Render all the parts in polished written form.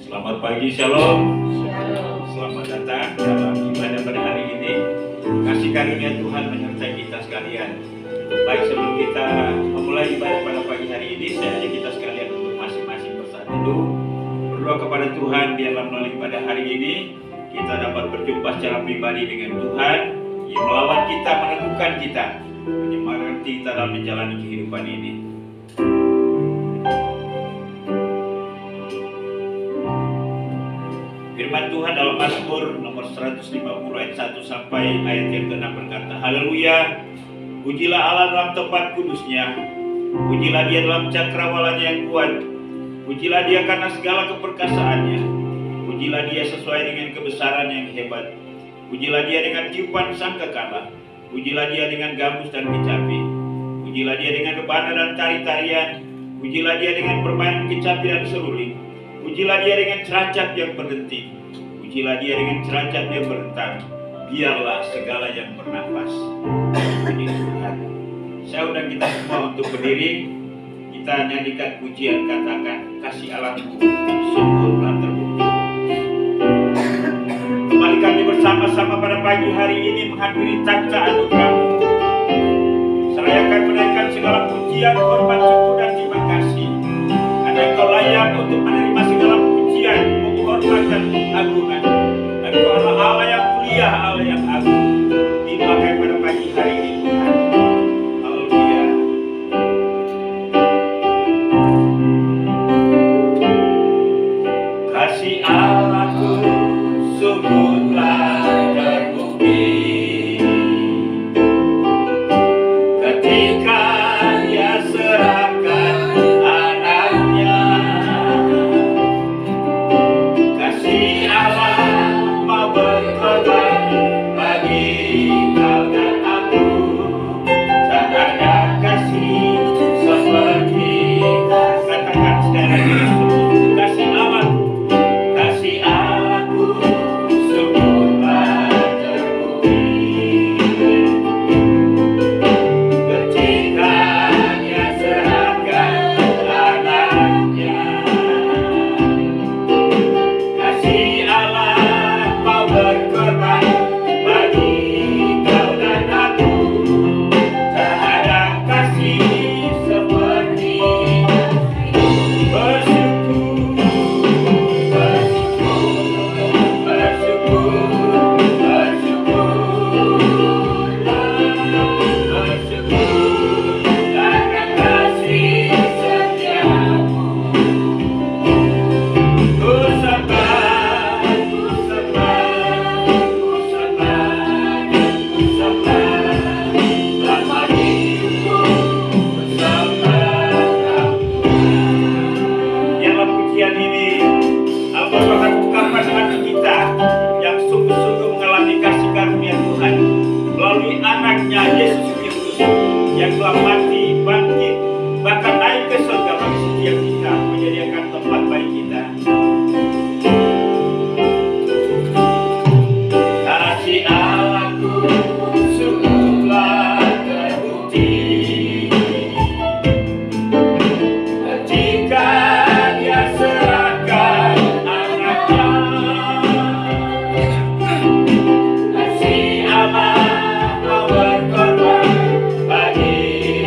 Selamat pagi, Shalom. Shalom. Selamat datang dalam ibadah pada hari ini. Kasih karunia Tuhan menyertai kita sekalian. Baik, sebelum kita memulai ibadah pada pagi hari ini, saya ajak kita sekalian untuk masing-masing bersaat teduh, berdoa kepada Tuhan biarlah melalui ibadah hari ini kita dapat berjumpa secara pribadi dengan Tuhan yang melawat kita, meneguhkan kita, menyemangati kita dalam menjalani kehidupan ini. Firman Tuhan dalam Mazmur nomor 150 ayat 1 sampai ayat yang ke-6 berkata, Haleluya, pujilah Allah dalam tempat kudusnya, pujilah dia dalam cakrawalanya yang kuat, pujilah dia karena segala keperkasaannya, pujilah dia sesuai dengan kebesaran yang hebat, pujilah dia dengan tiupan sangkakala, pujilah dia dengan gambus dan kecapi, pujilah dia dengan rebana dan tari-tarian, pujilah dia dengan permainan kecapi dan seruling, pujilah dia dengan ceracap yang berdenting, pujilah dia dengan ceracap yang berentang, biarlah segala yang bernafas puji Tuhan. Saya undang kita semua untuk berdiri, kita nyanyikan pujian, katakan kasih Allahku sungguh telah terbukti. Kembali kami bersama-sama pada pagi hari ini menghampiri takhta anugerah-Mu. Saya akan menaikkan segala pujian, hormat, syukur dan terima kasih. Karena Engkau layak untuk menerima segala pujian, penghormatan dan pengagungan. Engkau adalah Allah yang mulia, Allah yang agung. Dipakai pada pagi hari ini Tuhan. Haleluya. Kasih Allahku sungguh telah terbukti. Ketika Dia serahkan anaknya, kasih Allah mau berkorban bagi kau dan aku. Tak ada kasih seperti, katakan sekali lagi, kasih Allah, kasih Allahku sungguh telah terbukti. Ketika Dia serahkan anaknya, kasih Allah mau berkorban bagi kau dan aku. Tak ada kasih seperti bersyukur, bersyukur, bersyukur, bersyukur karena kasih setiamu. Ku sembah, ku sembah, ku sembah, ku sembah, selama hidupku ku sembah Kau. Biarlah pujian ini merupakan ungkapan hati kita yang sungguh-sungguh mengalami kasih karunia Tuhan melalui anaknya Yesus Kristus yang telah mati, bangkit, bahkan naik ke surga bagi setiap kita, menyediakan tempat bagi kita. Kasih Allahku sungguhlah terbukti. Ketika Dia serahkan anaknya, kasih Allah mau berkorban bagi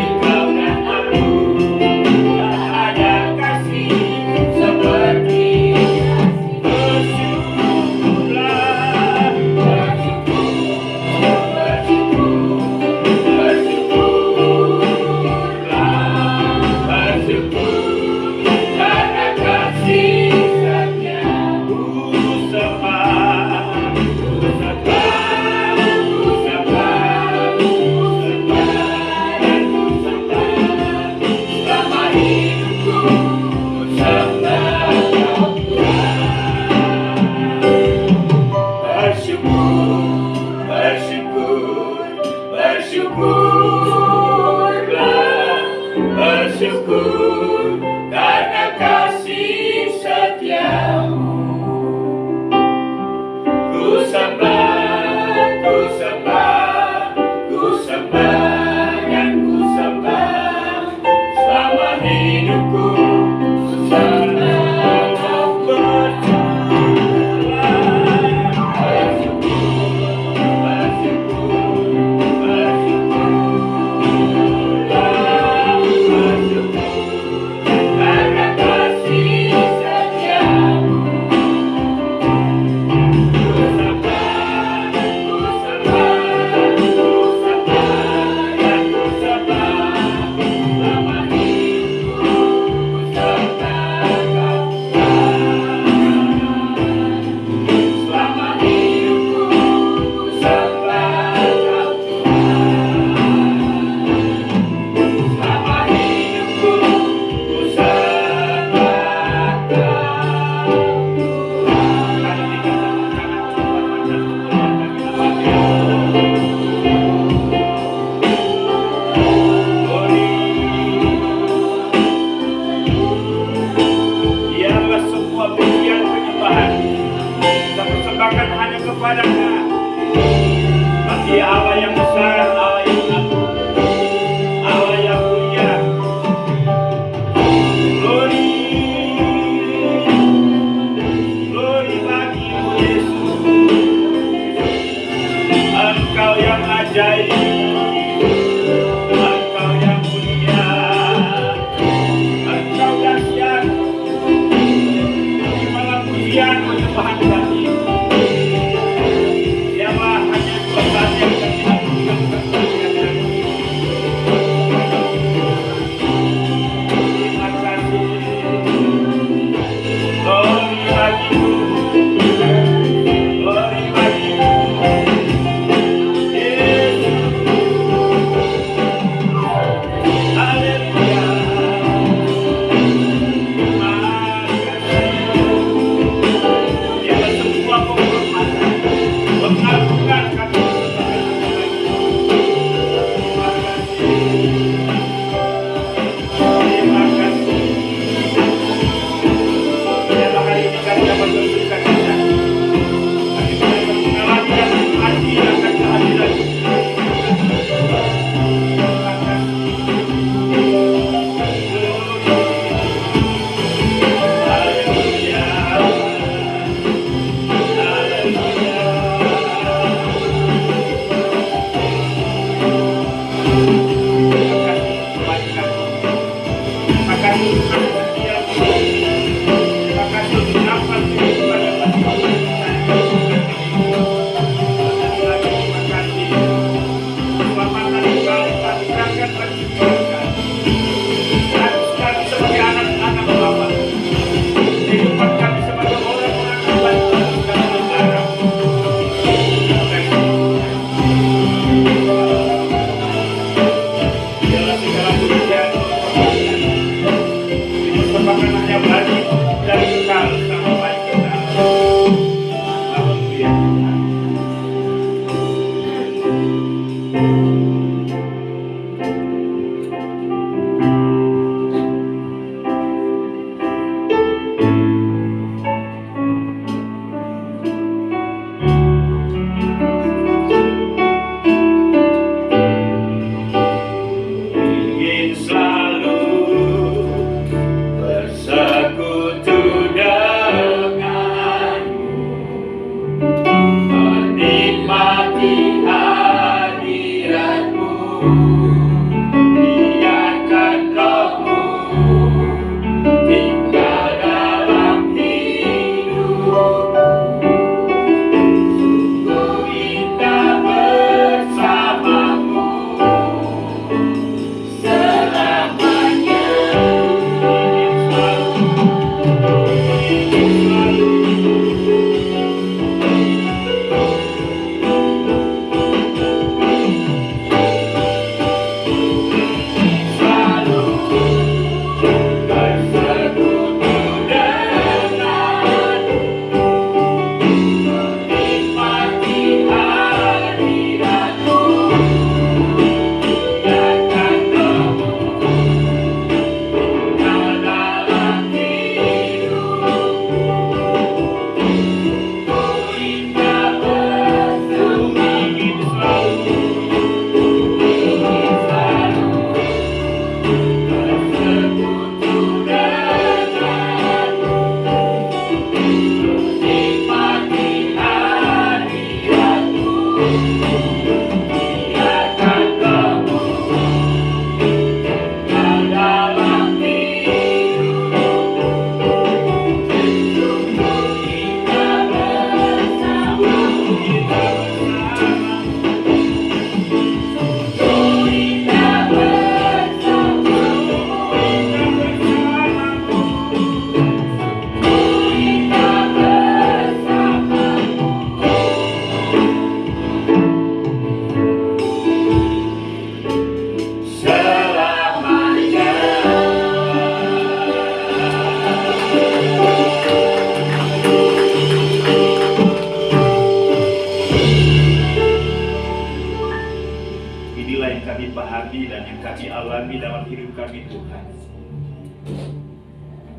dalam hidup kami Tuhan.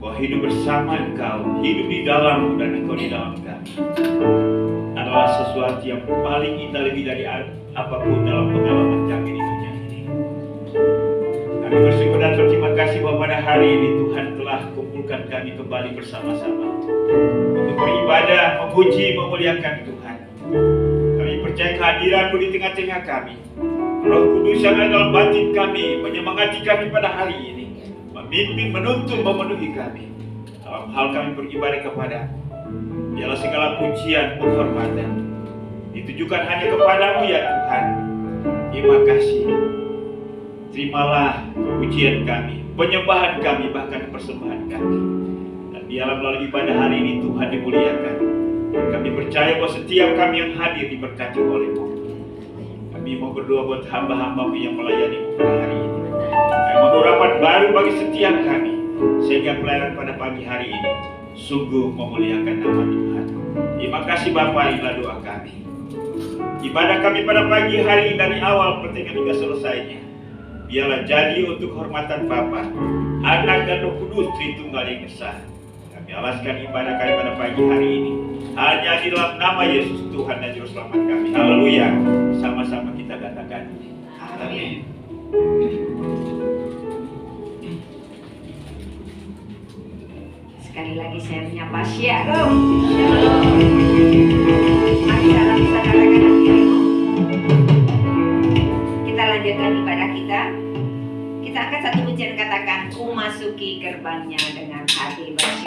Bahwa hidup bersama Engkau, hidup di dalam dan Engkau di dalam kami adalah sesuatu yang paling indah, lebih dari apapun dalam pengalaman kami di dunia ini. Kami bersyukur dan berterima kasih bahwa pada hari ini Tuhan telah kumpulkan kami kembali bersama-sama untuk beribadah, memuji, memuliakan Tuhan. Kami percaya kehadiran-Mu di tengah-tengah kami. Roh Kudus yang ada dalam batin kami menyemangati kami pada hari ini, memimpin, menuntun, memenuhi kami dalam hal kami beribadah kepada-Mu. Biarlah segala pujian, penghormatan ditujukan hanya kepada-Mu ya Tuhan. Terima kasih. Terimalah pujian kami, penyembahan kami, bahkan persembahan kami. Dan biarlah melalui ibadah hari ini Tuhan dimuliakan. Kami percaya bahwa setiap kami yang hadir diberkati oleh-Mu. Kami mau berdoa buat hamba-hamba-Mu yang melayani-Mu pada hari ini. Kami mau harapan baru bagi setiap kami, sehingga pelayanan pada pagi hari ini sungguh memuliakan nama Tuhan. Terima kasih Bapa, inilah doa kami. Ibadah kami pada pagi hari ini dari awal pertengahan hingga selesainya, biarlah jadi untuk hormatan Bapa, Anak dan Roh Kudus, Tritunggal yang Esa. Kami alaskan ibadah kami pada pagi hari ini hanya di dalam nama Yesus Tuhan dan Juru Selamat kami. Haleluya. Sama-sama kita katakan amin. Sekali lagi saya menyapa Shalom. Mari salam bisa katakan dirimu. Kita lanjutkan ibadah kita. Kita angkat satu pujian, katakan, ku masuki gerbangnya dengan hati bersih.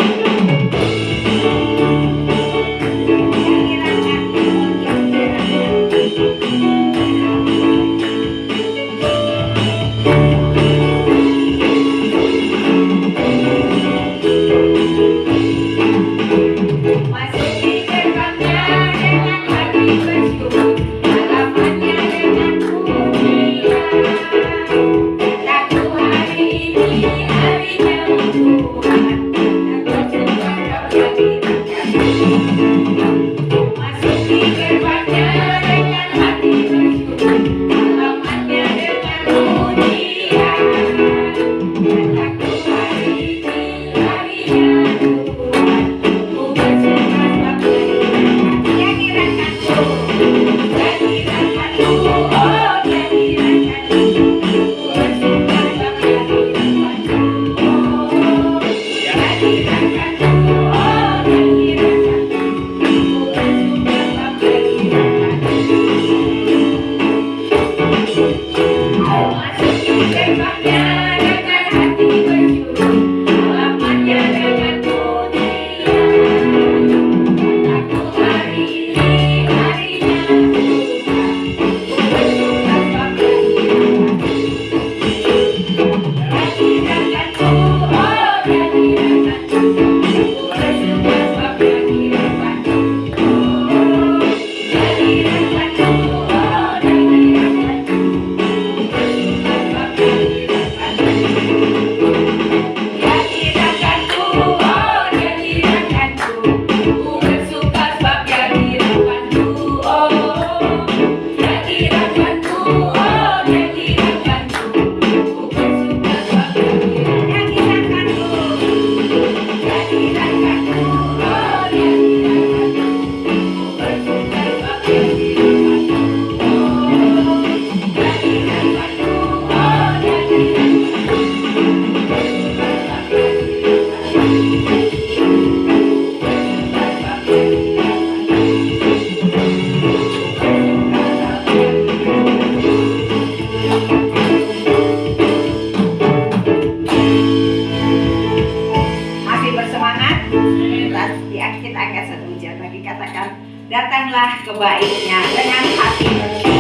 Datanglah ke baitnya dengan hati bersih.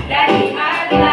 Dari Allah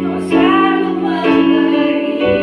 Kau selalu memberi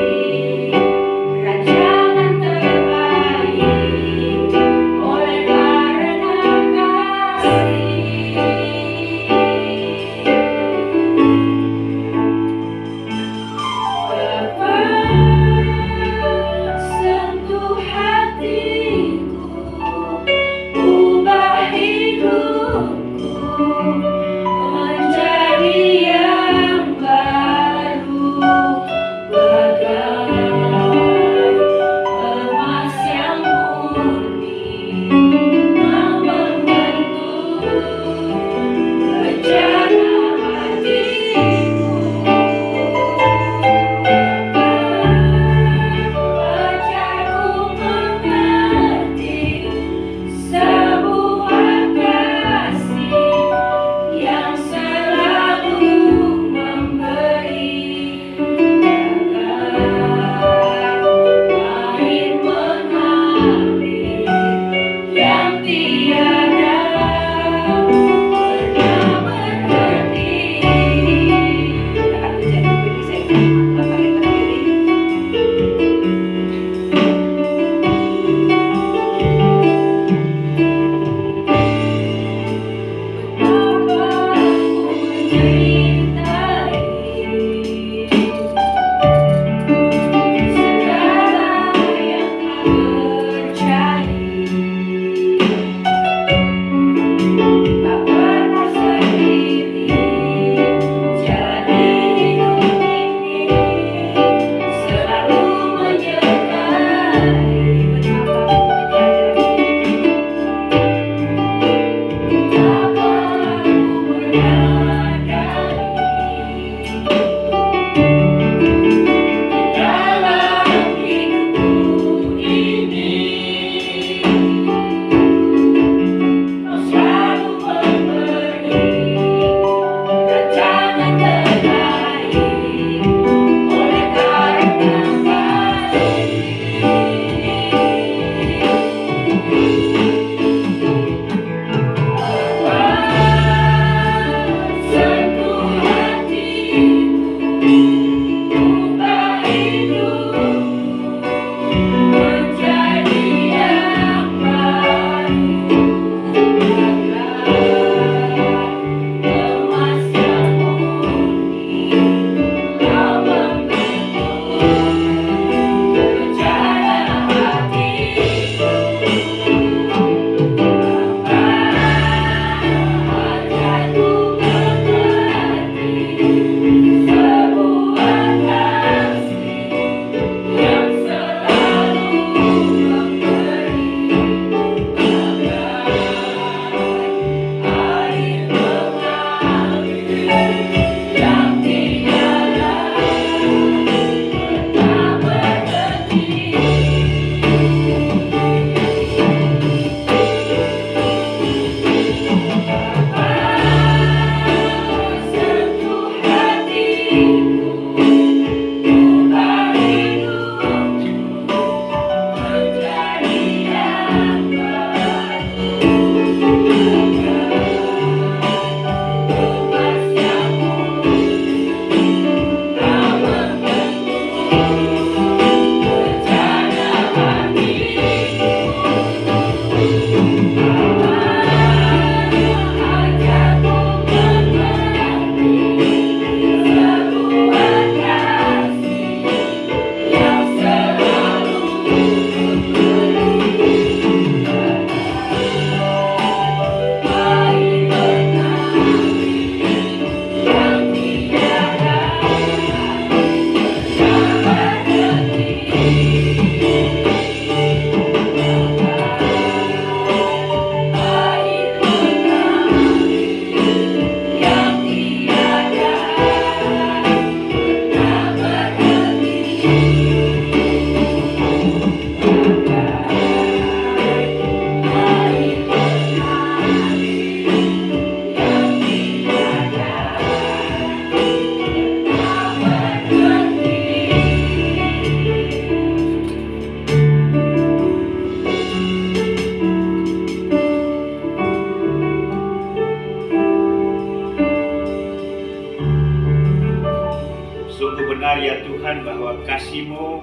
Sungguh benar ya Tuhan bahwa kasih-Mu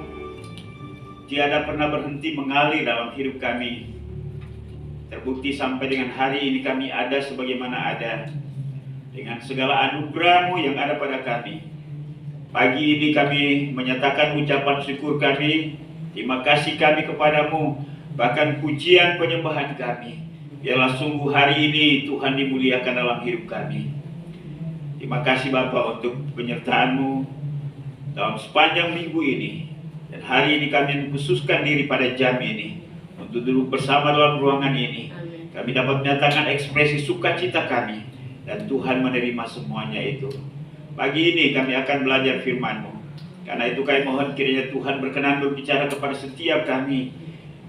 tiada pernah berhenti mengalir dalam hidup kami. Terbukti sampai dengan hari ini kami ada sebagaimana ada, dengan segala anugerah-Mu yang ada pada kami. Pagi ini kami menyatakan ucapan syukur kami, terima kasih kami kepadamu, bahkan pujian penyembahan kami. Biarlah sungguh hari ini Tuhan dimuliakan dalam hidup kami. Terima kasih Bapa untuk penyertaan-Mu dalam sepanjang minggu ini. Dan hari ini kami mengkhususkan diri pada jam ini untuk duduk bersama dalam ruangan ini. Kami dapat menyatakan ekspresi sukacita kami, dan Tuhan menerima semuanya itu. Pagi ini kami akan belajar firman-Mu. Karena itu kami mohon kiranya Tuhan berkenan berbicara kepada setiap kami.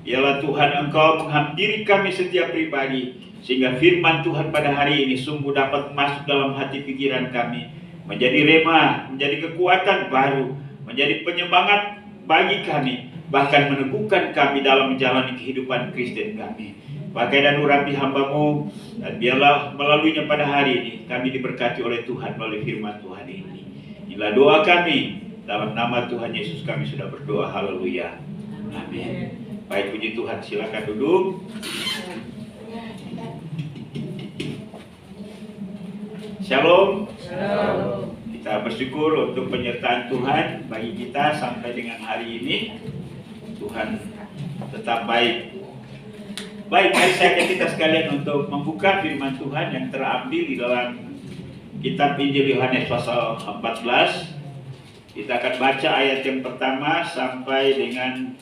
Biarlah Tuhan Engkau menghampiri kami setiap pribadi, sehingga firman Tuhan pada hari ini sungguh dapat masuk dalam hati pikiran kami, menjadi rema, menjadi kekuatan baru, menjadi penyemangat bagi kami, bahkan meneguhkan kami dalam menjalani kehidupan Kristen kami. Pakai dan urapi hamba-Mu, dan biarlah melaluinya pada hari ini kami diberkati oleh Tuhan melalui firman Tuhan ini. Inilah doa kami, dalam nama Tuhan Yesus kami sudah berdoa. Haleluya, amin. Baik, puji Tuhan, silakan duduk. Shalom. Shalom. Kita bersyukur untuk penyertaan Tuhan bagi kita sampai dengan hari ini. Tuhan tetap baik. Baik, mari saya ajak kita sekalian untuk membuka firman Tuhan yang terambil di dalam kitab Injil Yohanes pasal 14. Kita akan baca ayat yang pertama sampai dengan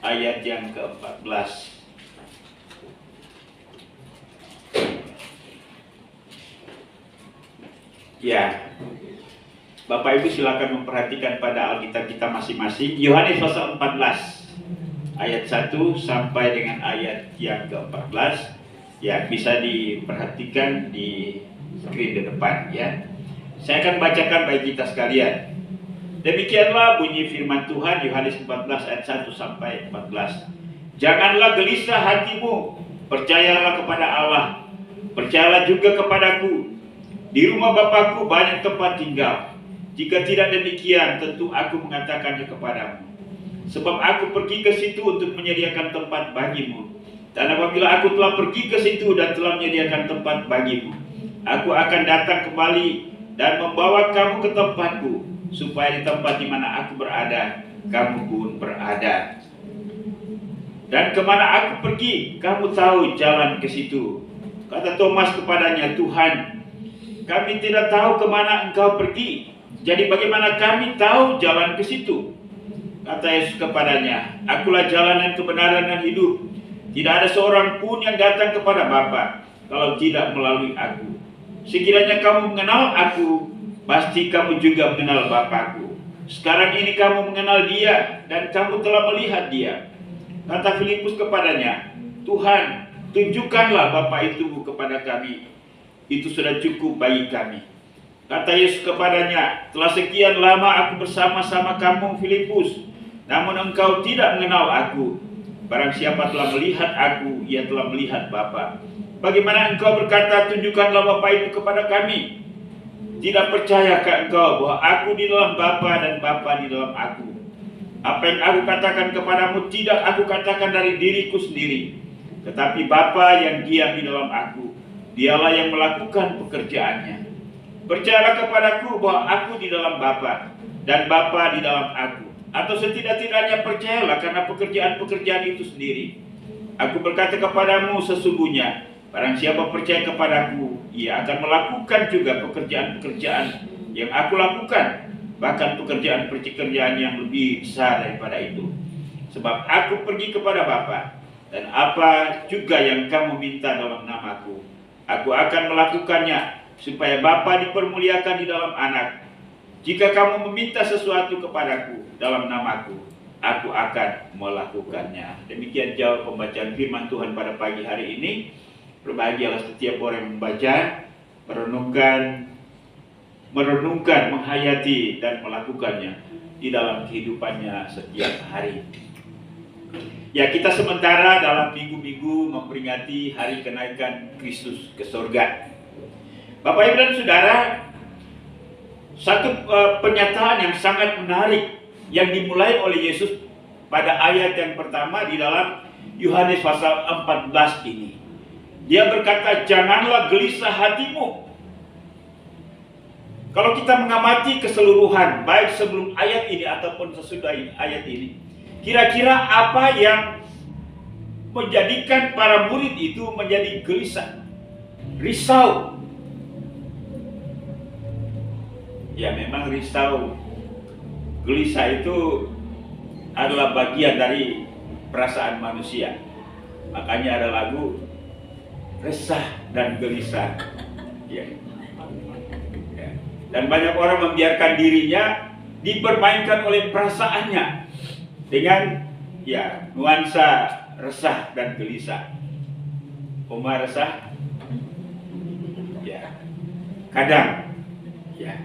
ayat yang ke-14. Ya, Bapak Ibu silakan memperhatikan pada Alkitab kita masing-masing. Yohanes pasal 14 ayat 1 sampai dengan ayat yang ke-14. Ya, bisa diperhatikan di screen di depan ya. Saya akan bacakan bagi kita sekalian. Demikianlah bunyi firman Tuhan, Yohanes 14 ayat 1 sampai 14. Janganlah gelisah hatimu, percayalah kepada Allah, percayalah juga kepadaku. Di rumah Bapakku banyak tempat tinggal. Jika tidak demikian, tentu aku mengatakannya kepadamu. Sebab aku pergi ke situ untuk menyediakan tempat bagimu. Dan apabila aku telah pergi ke situ dan telah menyediakan tempat bagimu, aku akan datang kembali dan membawa kamu ke tempatku, supaya di tempat di mana aku berada, kamu pun berada. Dan kemana aku pergi, kamu tahu jalan ke situ. Kata Thomas kepadanya, Tuhan, kami tidak tahu kemana Engkau pergi. Jadi bagaimana kami tahu jalan ke situ? Kata Yesus kepadanya, Akulah jalan dan kebenaran dan hidup. Tidak ada seorang pun yang datang kepada Bapa kalau tidak melalui aku. Sekiranya kamu mengenal aku, pasti kamu juga mengenal Bapakku. Sekarang ini kamu mengenal Dia dan kamu telah melihat Dia. Kata Filipus kepadanya, Tuhan, tunjukkanlah Bapa itu kepada kami. Itu sudah cukup bagi kami. Kata Yesus kepadanya, telah sekian lama aku bersama-sama kamu, Filipus, namun engkau tidak mengenal aku. Barang siapa telah melihat aku, ia telah melihat Bapa. Bagaimana engkau berkata, tunjukkanlah Bapa itu kepada kami? Tidak percayakah engkau bahwa aku di dalam Bapa dan Bapa di dalam aku? Apa yang aku katakan kepadamu tidak aku katakan dari diriku sendiri, tetapi Bapa yang diam di dalam aku, Dialah yang melakukan pekerjaannya. Percayalah kepadaku bahwa aku di dalam Bapa dan Bapa di dalam aku. Atau setidak-tidaknya percayalah karena pekerjaan-pekerjaan itu sendiri. Aku berkata kepadamu sesungguhnya, barang siapa percaya kepadaku, ia akan melakukan juga pekerjaan-pekerjaan yang aku lakukan, bahkan pekerjaan-pekerjaan yang lebih besar daripada itu. Sebab aku pergi kepada Bapa, dan apa juga yang kamu minta dalam namaku, aku akan melakukannya, supaya Bapa dipermuliakan di dalam Anak. Jika kamu meminta sesuatu kepadaku dalam namaku, aku akan melakukannya. Demikian jauh pembacaan firman Tuhan pada pagi hari ini. Berbahagialah setiap orang yang membaca, merenungkan, menghayati dan melakukannya di dalam kehidupannya setiap hari. Ya, kita sementara dalam minggu-minggu memperingati hari kenaikan Kristus ke surga. Bapak Ibu dan Saudara, satu pernyataan yang sangat menarik yang dimulai oleh Yesus pada ayat yang pertama di dalam Yohanes pasal 14 ini. Dia berkata, janganlah gelisah hatimu. Kalau kita mengamati keseluruhan, baik sebelum ayat ini ataupun sesudah ayat ini, kira-kira apa yang menjadikan para murid itu menjadi gelisah, risau? Ya memang risau, gelisah itu adalah bagian dari perasaan manusia. Makanya ada lagu resah dan gelisah. Ya. Ya. Dan banyak orang membiarkan dirinya dipermainkan oleh perasaannya dengan ya nuansa resah dan gelisah. Oma resah? Ya. Kadang. Ya.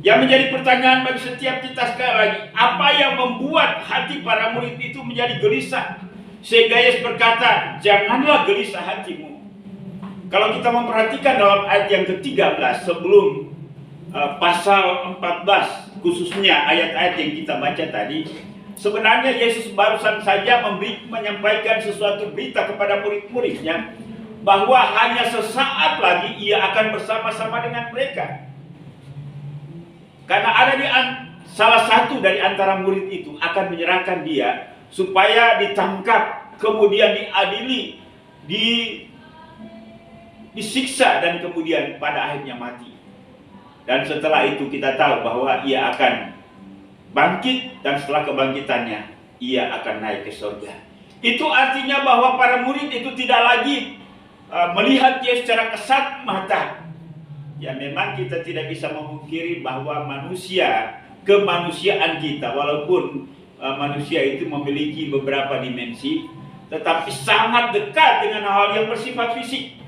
Yang menjadi pertanyaan bagi setiap kita sekali lagi, apa yang membuat hati para murid itu menjadi gelisah? Sehingga Yesus berkata, janganlah gelisah hatimu. Kalau kita memperhatikan dalam ayat yang ke-13 sebelum pasal 14, khususnya ayat-ayat yang kita baca tadi, sebenarnya Yesus barusan saja menyampaikan sesuatu berita kepada murid-muridnya bahwa hanya sesaat lagi ia akan bersama-sama dengan mereka. Karena ada salah satu dari antara murid itu akan menyerahkan dia supaya ditangkap, kemudian diadili, disiksa, dan kemudian pada akhirnya mati. Dan setelah itu kita tahu bahwa ia akan bangkit, dan setelah kebangkitannya ia akan naik ke surga. Itu artinya bahwa para murid itu tidak lagi melihat Yesus secara kasat mata. Ya memang kita tidak bisa memungkiri bahwa kemanusiaan kita, walaupun manusia itu memiliki beberapa dimensi, tetapi sangat dekat dengan hal yang bersifat fisik.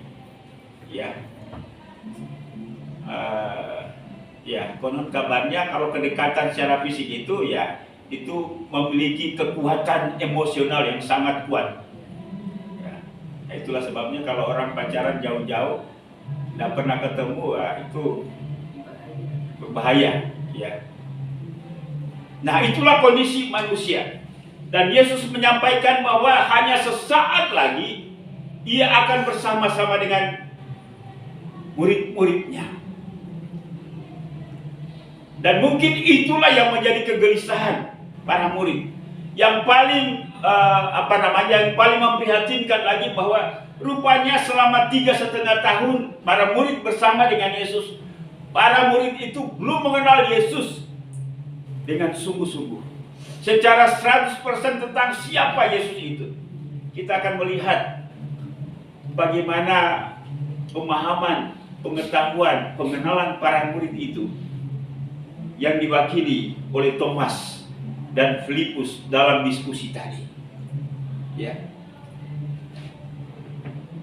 Ya, konon kabarnya kalau kedekatan secara fisik itu ya itu memiliki kekuatan emosional yang sangat kuat. Ya, itulah sebabnya kalau orang pacaran jauh-jauh, tidak pernah ketemu, itu berbahaya. Ya. Nah, itulah kondisi manusia. Dan Yesus menyampaikan bahwa hanya sesaat lagi ia akan bersama-sama dengan murid-muridnya. Dan mungkin itulah yang menjadi kegelisahan para murid. Yang paling yang paling memprihatinkan lagi bahwa rupanya selama 3,5 tahun para murid bersama dengan Yesus, para murid itu belum mengenal Yesus dengan sungguh-sungguh secara 100% tentang siapa Yesus itu. Kita akan melihat bagaimana pemahaman, pengetahuan, pengenalan para murid itu yang diwakili oleh Thomas dan Filipus dalam diskusi tadi. Ya.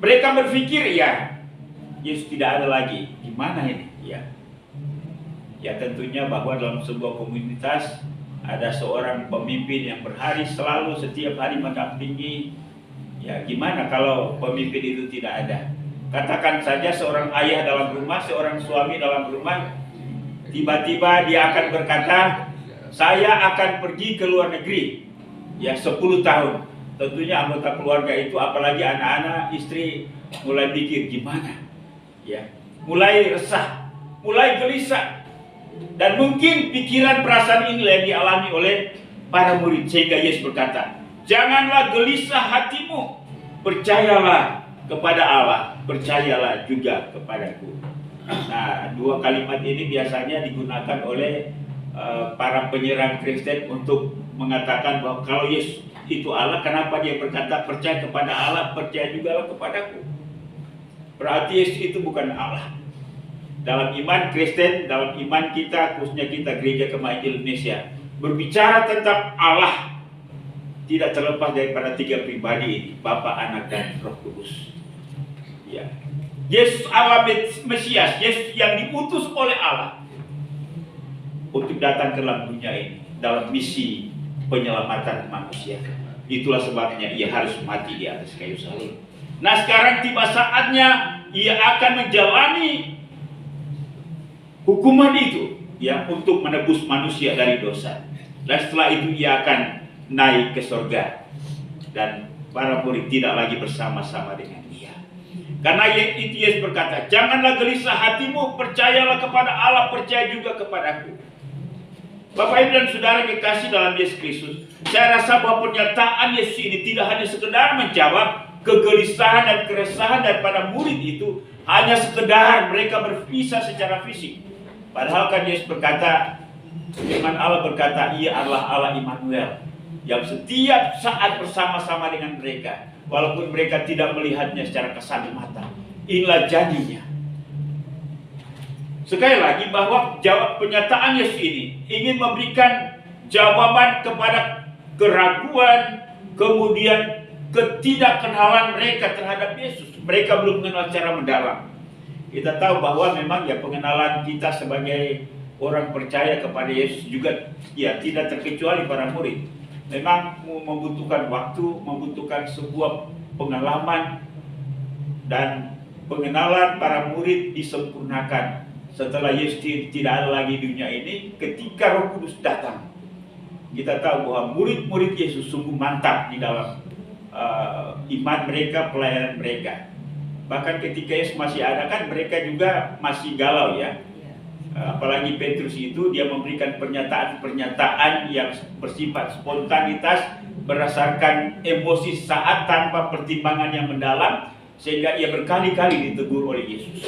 Mereka berpikir ya Yesus tidak ada lagi. Gimana ini? Ya tentunya bahwa dalam sebuah komunitas ada seorang pemimpin yang berhari selalu setiap hari mendampingi. Ya gimana kalau pemimpin itu tidak ada? Katakan saja seorang ayah dalam rumah, seorang suami dalam rumah, tiba-tiba dia akan berkata, saya akan pergi ke luar negeri ya 10 tahun. Tentunya anggota keluarga itu, apalagi anak-anak, istri, mulai pikir gimana ya, mulai resah, mulai gelisah. Dan mungkin pikiran perasaan inilah yang dialami oleh para murid, sehingga Yesus berkata, janganlah gelisah hatimu, percayalah kepada Allah, percayalah juga kepadaku. Nah, dua kalimat ini biasanya digunakan oleh para penyerang Kristen untuk mengatakan bahwa kalau Yesus itu Allah, kenapa dia berkata percaya kepada Allah, percaya juga kepadaku? Berarti Yesus itu bukan Allah. Dalam iman Kristen, dalam iman kita, khususnya kita Gereja Kemahiran Indonesia, berbicara tentang Allah tidak terlepas daripada 3 pribadi ini, Bapa, Anak, dan Roh Kudus. Ya. Yesus Allah Mesias, Yesus yang diutus oleh Allah untuk datang ke dalam dunia ini dalam misi penyelamatan manusia. Itulah sebabnya ia harus mati di atas kayu salib. Nah, sekarang tiba saatnya ia akan menjalani hukuman itu ya untuk menebus manusia dari dosa. Dan setelah itu ia akan naik ke surga dan para murid tidak lagi bersama-sama dengan dia. Karena itu Yesus berkata, janganlah gelisah hatimu, percayalah kepada Allah, percaya juga kepadaku. Bapak Ibu dan Saudara kekasih dalam Yesus Kristus, saya rasa bahwa pernyataan Yesus ini tidak hanya sekedar menjawab kegelisahan dan keresahan daripada murid itu, hanya sekedar mereka berpisah secara fisik. Padahal kan Yesus berkata, firman Allah berkata, ia adalah Allah Immanuel yang setiap saat bersama-sama dengan mereka, walaupun mereka tidak melihatnya secara kasat mata. Inilah janjinya. Sekali lagi bahwa jawab pernyataan Yesus ini ingin memberikan jawaban kepada keraguan, kemudian ketidakkenalan mereka terhadap Yesus. Mereka belum mengenal secara mendalam. Kita tahu bahwa memang ya pengenalan kita sebagai orang percaya kepada Yesus juga ya tidak terkecuali para murid. Memang membutuhkan waktu, membutuhkan sebuah pengalaman, dan pengenalan para murid disempurnakan setelah Yesus tidak ada lagi di dunia ini. Ketika Roh Kudus datang, kita tahu bahwa murid-murid Yesus sungguh mantap di dalam iman mereka, pelayanan mereka. Bahkan ketika Yesus masih ada kan mereka juga masih galau ya. Apalagi Petrus itu dia memberikan pernyataan-pernyataan yang bersifat spontanitas berdasarkan emosi saat tanpa pertimbangan yang mendalam, sehingga ia berkali-kali ditegur oleh Yesus.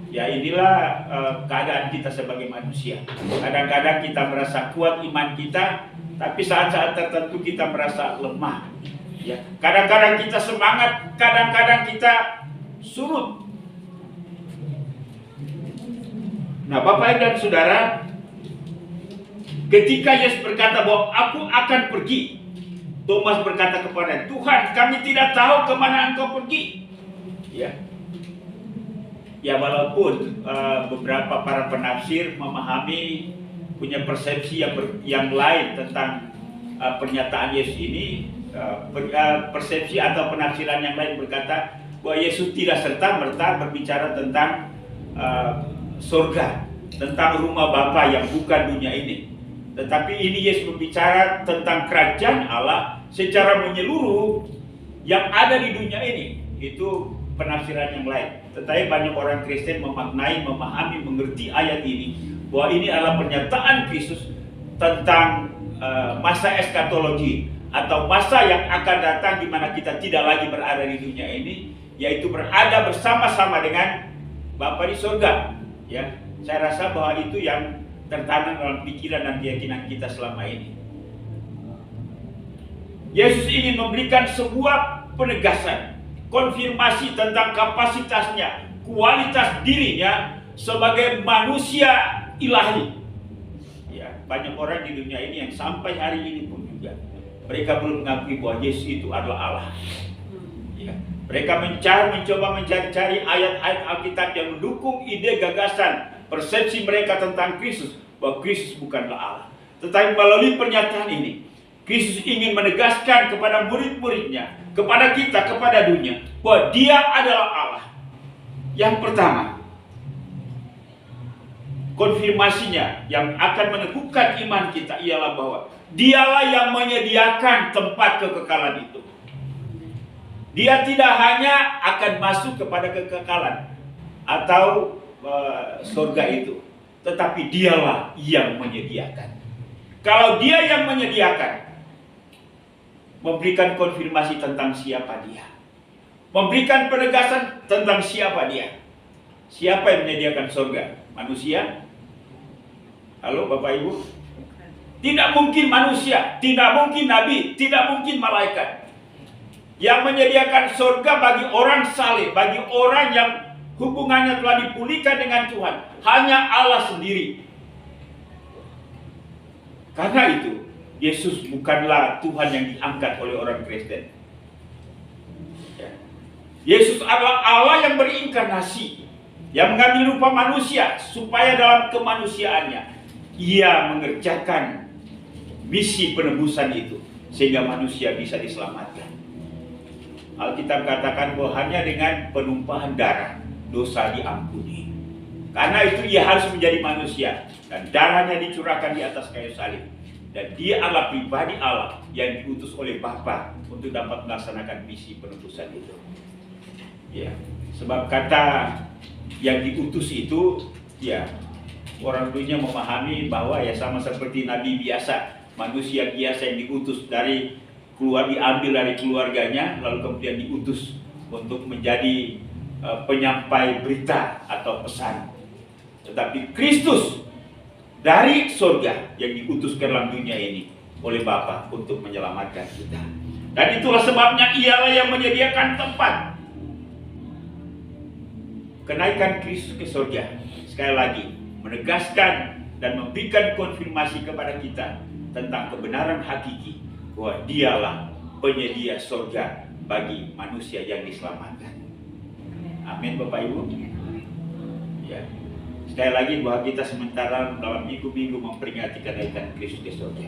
Ya inilah keadaan kita sebagai manusia. Kadang-kadang kita merasa kuat iman kita, tapi saat-saat tertentu kita merasa lemah. Ya, kadang-kadang kita semangat, kadang-kadang kita surut. Nah, Bapak dan Saudara, ketika Yesus berkata bahwa aku akan pergi, Thomas berkata kepada Tuhan, kami tidak tahu kemana engkau pergi. Ya walaupun beberapa para penafsir memahami, punya persepsi yang lain tentang pernyataan Yesus ini, persepsi atau penafsiran yang lain berkata bahwa Yesus tidak serta-merta berbicara tentang surga, tentang rumah Bapa yang bukan dunia ini. Tetapi ini Yesus berbicara tentang kerajaan Allah secara menyeluruh yang ada di dunia ini. Itu penafsiran yang lain. Tetapi banyak orang Kristen memaknai, memahami, mengerti ayat ini bahwa ini adalah pernyataan Kristus tentang masa eskatologi atau masa yang akan datang di mana kita tidak lagi berada di dunia ini, yaitu berada bersama-sama dengan Bapa di surga. Ya, saya rasa bahwa itu yang tertanam dalam pikiran dan keyakinan kita selama ini. Yesus ingin memberikan sebuah penegasan, konfirmasi tentang kapasitasnya, kualitas dirinya sebagai manusia ilahi. Ya, banyak orang di dunia ini yang sampai hari ini pun juga mereka belum mengakui bahwa Yesus itu adalah Allah. Ya, mereka mencoba mencari ayat-ayat Alkitab yang mendukung ide, gagasan, persepsi mereka tentang Kristus, bahwa Kristus bukanlah Allah. Tetapi melalui pernyataan ini, Kristus ingin menegaskan kepada murid-muridnya, kepada kita, kepada dunia, bahwa Dia adalah Allah. Yang pertama, konfirmasinya yang akan meneguhkan iman kita ialah bahwa Dialah yang menyediakan tempat kekekalan itu. Dia tidak hanya akan masuk kepada kekekalan atau surga itu, tetapi Dialah yang menyediakan. Kalau Dia yang menyediakan, memberikan konfirmasi tentang siapa Dia, memberikan penegasan tentang siapa Dia. Siapa yang menyediakan surga? Manusia? Halo Bapak Ibu? Tidak mungkin manusia, tidak mungkin nabi, tidak mungkin malaikat. Yang menyediakan surga bagi orang saleh, bagi orang yang hubungannya telah dipulihkan dengan Tuhan, hanya Allah sendiri. Karena itu, Yesus bukanlah Tuhan yang diangkat oleh orang Kristen. Yesus adalah Allah yang berinkarnasi, yang mengambil rupa manusia, supaya dalam kemanusiaannya Ia mengerjakan misi penebusan itu, sehingga manusia bisa diselamatkan. Alkitab katakan bahwa hanya dengan penumpahan darah dosa diampuni. Karena itu ia harus menjadi manusia dan darahnya dicurahkan di atas kayu salib. Dan dia adalah pribadi Allah yang diutus oleh Bapa untuk dapat melaksanakan misi penebusan itu. Ya, sebab kata yang diutus itu, ya, orang dunia memahami bahwa ya sama seperti nabi biasa, manusia biasa yang diutus diambil dari keluarganya, lalu kemudian diutus untuk menjadi penyampai berita atau pesan. Tetapi Kristus dari surga yang diutus ke dalam dunia ini oleh Bapa untuk menyelamatkan kita. Dan itulah sebabnya ialah yang menyediakan tempat kenaikan Kristus ke surga. Sekali lagi menegaskan dan memberikan konfirmasi kepada kita tentang kebenaran hakiki bahwa dialah penyedia surga bagi manusia yang diselamatkan. Amin Bapak Ibu. Ya. Sekali lagi bahwa kita sementara dalam minggu-minggu memperingati kenaikan Kristus ke surga.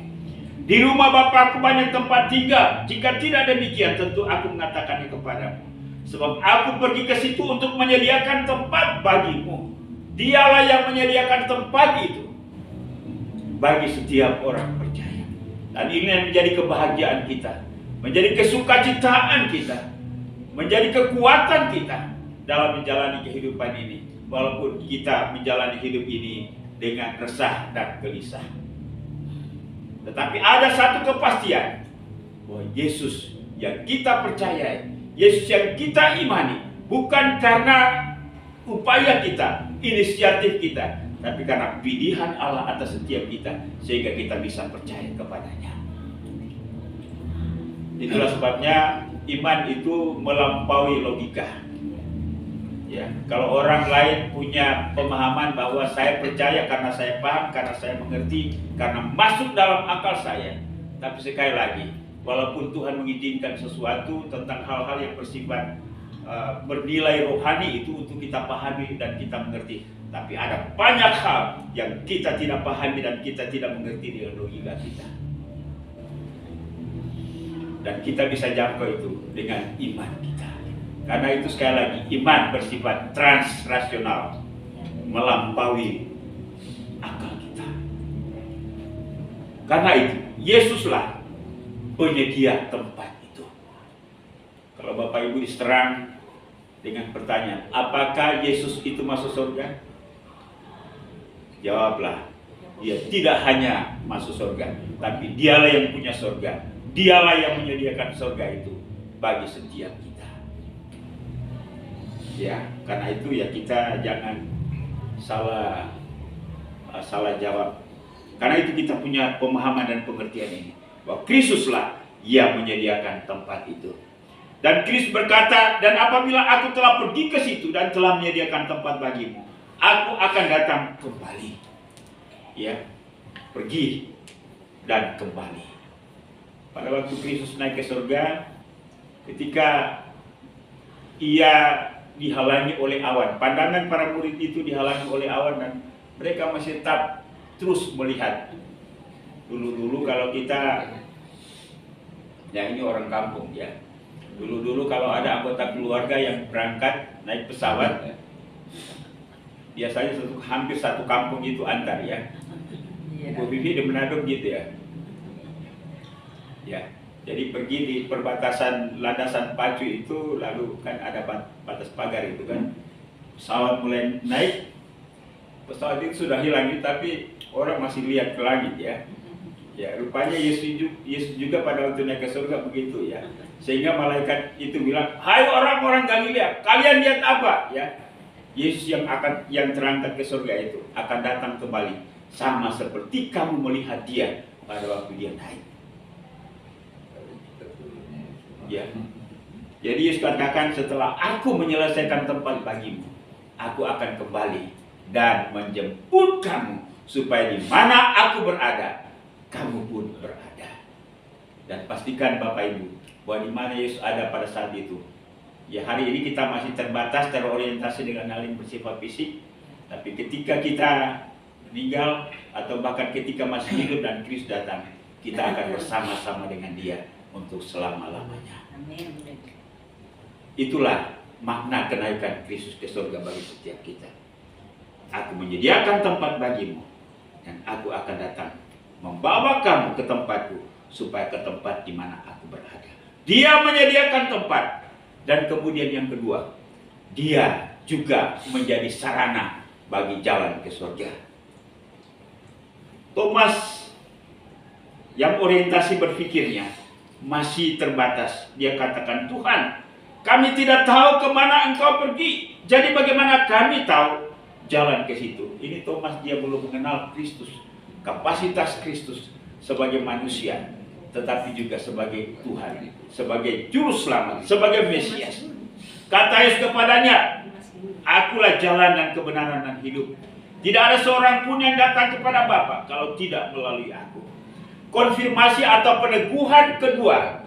Di rumah Bapakku banyak tempat tinggal. Jika tidak demikian, tentu aku mengatakannya kepadamu. Sebab aku pergi ke situ untuk menyediakan tempat bagimu. Dialah yang menyediakan tempat itu bagi setiap orang percaya. Dan ini yang menjadi kebahagiaan kita, menjadi kesukacitaan kita, menjadi kekuatan kita dalam menjalani kehidupan ini. Walaupun kita menjalani hidup ini dengan resah dan gelisah. Tetapi ada satu kepastian, bahwa Yesus yang kita percayai, Yesus yang kita imani, bukan karena upaya kita, inisiatif kita, tapi karena pilihan Allah atas setiap kita, sehingga kita bisa percaya kepadanya. Itulah sebabnya iman itu melampaui logika. Ya, kalau orang lain punya pemahaman bahwa saya percaya karena saya paham, karena saya mengerti, karena masuk dalam akal saya. Tapi sekali lagi, walaupun Tuhan mengizinkan sesuatu tentang hal-hal yang bersifat bernilai rohani itu untuk kita pahami dan kita mengerti. Tapi ada banyak hal yang kita tidak pahami dan kita tidak mengerti dengan logika kita. Dan kita bisa jangkau itu dengan iman kita. Karena itu sekali lagi, iman bersifat transrasional, melampaui akal kita. Karena itu, Yesuslah penyedia tempat itu. Kalau Bapak Ibu diserang dengan pertanyaan, apakah Yesus itu masuk surga? Jawablah, dia tidak hanya masuk surga, tapi dialah yang punya surga. Dialah yang menyediakan surga itu bagi setiap kita. Ya, karena itu ya kita jangan salah jawab. Karena itu kita punya pemahaman dan pengertian ini, bahwa Kristuslah yang menyediakan tempat itu. Dan Kristus berkata, dan apabila aku telah pergi ke situ dan telah menyediakan tempat bagimu, aku akan datang kembali. Ya, pergi dan kembali. Pada waktu Kristus naik ke surga, ketika ia dihalangi oleh awan, pandangan para murid itu dihalangi oleh awan dan mereka masih tetap terus melihat. Dulu kalau kita, ya ini orang kampung ya, dulu kalau ada anggota keluarga yang berangkat naik pesawat, biasanya hampir satu kampung itu antar ya. Bu Bibi di Manado gitu ya. Ya, jadi pergi di perbatasan landasan pacu itu, lalu kan ada batas pagar itu kan. Pesawat mulai naik, pesawat itu sudah hilang, tapi orang masih lihat ke langit ya. Ya, rupanya Yesus juga pada waktu naik ke surga begitu ya. Sehingga malaikat itu bilang, "Hai orang-orang Galilea, kalian lihat apa?" Ya. Yesus yang terangkat ke surga itu akan datang kembali sama seperti kamu melihat dia pada waktu dia naik. Ya. Jadi Yesus katakan, setelah aku menyelesaikan tempat bagimu, aku akan kembali dan menjemput kamu supaya di mana aku berada, kamu pun berada. Dan pastikan Bapak Ibu bahwa di mana Yesus ada pada saat itu. Ya, hari ini kita masih terbatas terorientasi dengan hal yang bersifat fisik, tapi ketika kita meninggal atau bahkan ketika masih hidup dan Kristus datang, kita akan bersama-sama dengan Dia untuk selama-lamanya. Itulah makna kenaikan Kristus ke surga bagi setiap kita. Aku menyediakan tempat bagimu, dan aku akan datang membawa kamu ke tempatku, supaya ke tempat di mana aku berada. Dia menyediakan tempat. Dan kemudian yang kedua, dia juga menjadi sarana bagi jalan ke surga. Thomas yang orientasi berpikirnya masih terbatas. Dia katakan, Tuhan, kami tidak tahu kemana engkau pergi. Jadi bagaimana kami tahu jalan ke situ? Ini Thomas, dia belum mengenal Kristus. Kapasitas Kristus sebagai manusia, tetapi juga sebagai Tuhan, sebagai juru selamat, sebagai Mesias. Kata Yesus kepadanya, akulah jalan dan kebenaran dan hidup. Tidak ada seorang pun yang datang kepada Bapa kalau tidak melalui aku. Konfirmasi atau peneguhan kedua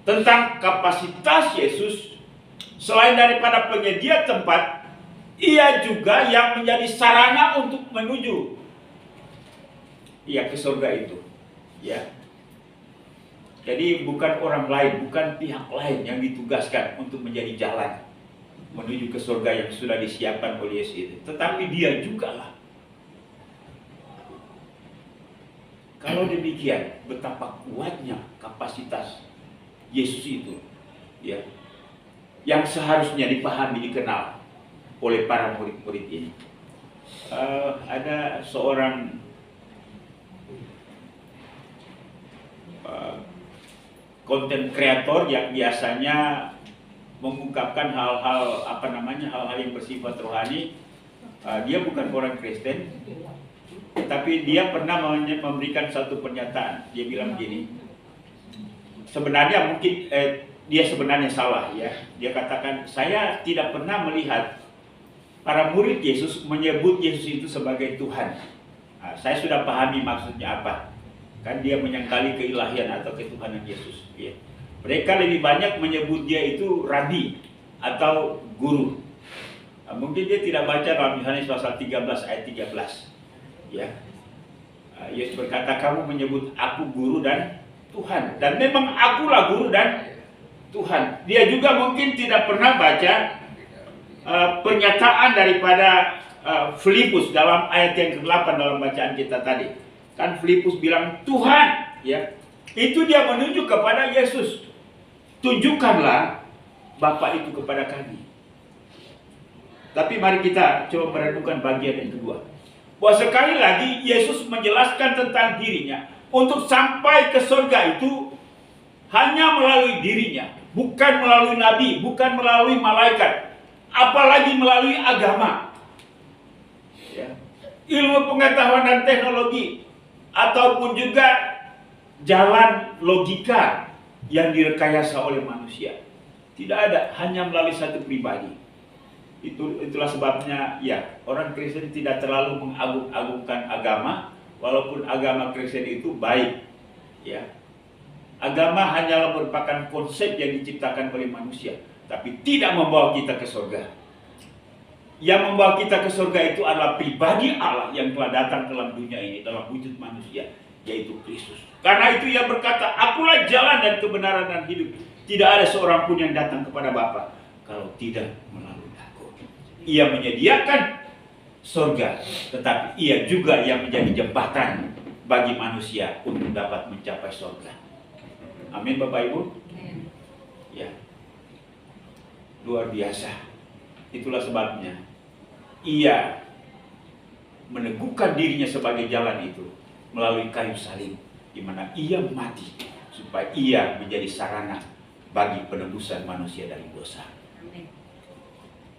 tentang kapasitas Yesus, selain daripada penyedia tempat, ia juga yang menjadi sarana untuk menuju ke surga itu. Ya. Jadi bukan orang lain, bukan pihak lain yang ditugaskan untuk menjadi jalan menuju ke surga yang sudah disiapkan oleh Yesus itu, tetapi dia juga lah. Kalau demikian, betapa kuatnya kapasitas Yesus itu, ya, yang seharusnya dipahami, dikenal oleh para murid-murid ini. Ada seorang konten kreator yang biasanya mengungkapkan hal-hal hal-hal yang bersifat rohani. Dia bukan orang Kristen, tapi dia pernah memberikan satu pernyataan. Dia bilang begini, sebenarnya mungkin dia sebenarnya salah, ya. Dia katakan, saya tidak pernah melihat para murid Yesus menyebut Yesus itu sebagai Tuhan. Saya sudah pahami maksudnya apa. Kan dia menyangkali keilahian atau ketuhanan Yesus. Ya. Mereka lebih banyak menyebut dia itu rabi atau guru. Mungkin dia tidak baca dalam Yohanes pasal 13 ayat 13. Ya. Yesus berkata, kamu menyebut aku guru dan Tuhan. Dan memang akulah guru dan Tuhan. Dia juga mungkin tidak pernah baca pernyataan daripada Filipus dalam ayat yang ke-8 dalam bacaan kita tadi. Kan Filipus bilang Tuhan, ya. Itu dia menunjuk kepada Yesus. Tunjukkanlah Bapa itu kepada kami. Tapi mari kita coba merenungkan bagian yang kedua. Bahwa sekali lagi Yesus menjelaskan tentang dirinya. Untuk sampai ke surga itu hanya melalui dirinya. Bukan melalui nabi, bukan melalui malaikat. Apalagi melalui agama. Ya. Ilmu pengetahuan dan teknologi. Ataupun juga jalan logika yang direkayasa oleh manusia. Tidak ada, hanya melalui satu pribadi. Itulah sebabnya, ya, orang Kristen tidak terlalu mengagung-agungkan agama, walaupun agama Kristen itu baik. Ya. Agama hanyalah merupakan konsep yang diciptakan oleh manusia, tapi tidak membawa kita ke surga. Yang membawa kita ke surga itu adalah pribadi Allah yang telah datang dalam dunia ini dalam wujud manusia, yaitu Kristus. Karena itu ia berkata, akulah jalan dan kebenaran dan hidup. Tidak ada seorang pun yang datang kepada Bapa kalau tidak melalui aku. Ia menyediakan surga, tetapi ia juga yang menjadi jembatan bagi manusia untuk dapat mencapai surga. Amin, Bapak Ibu. Ya, luar biasa. Itulah sebabnya ia meneguhkan dirinya sebagai jalan itu melalui kayu salib, di mana ia mati supaya ia menjadi sarana bagi penebusan manusia dari dosa.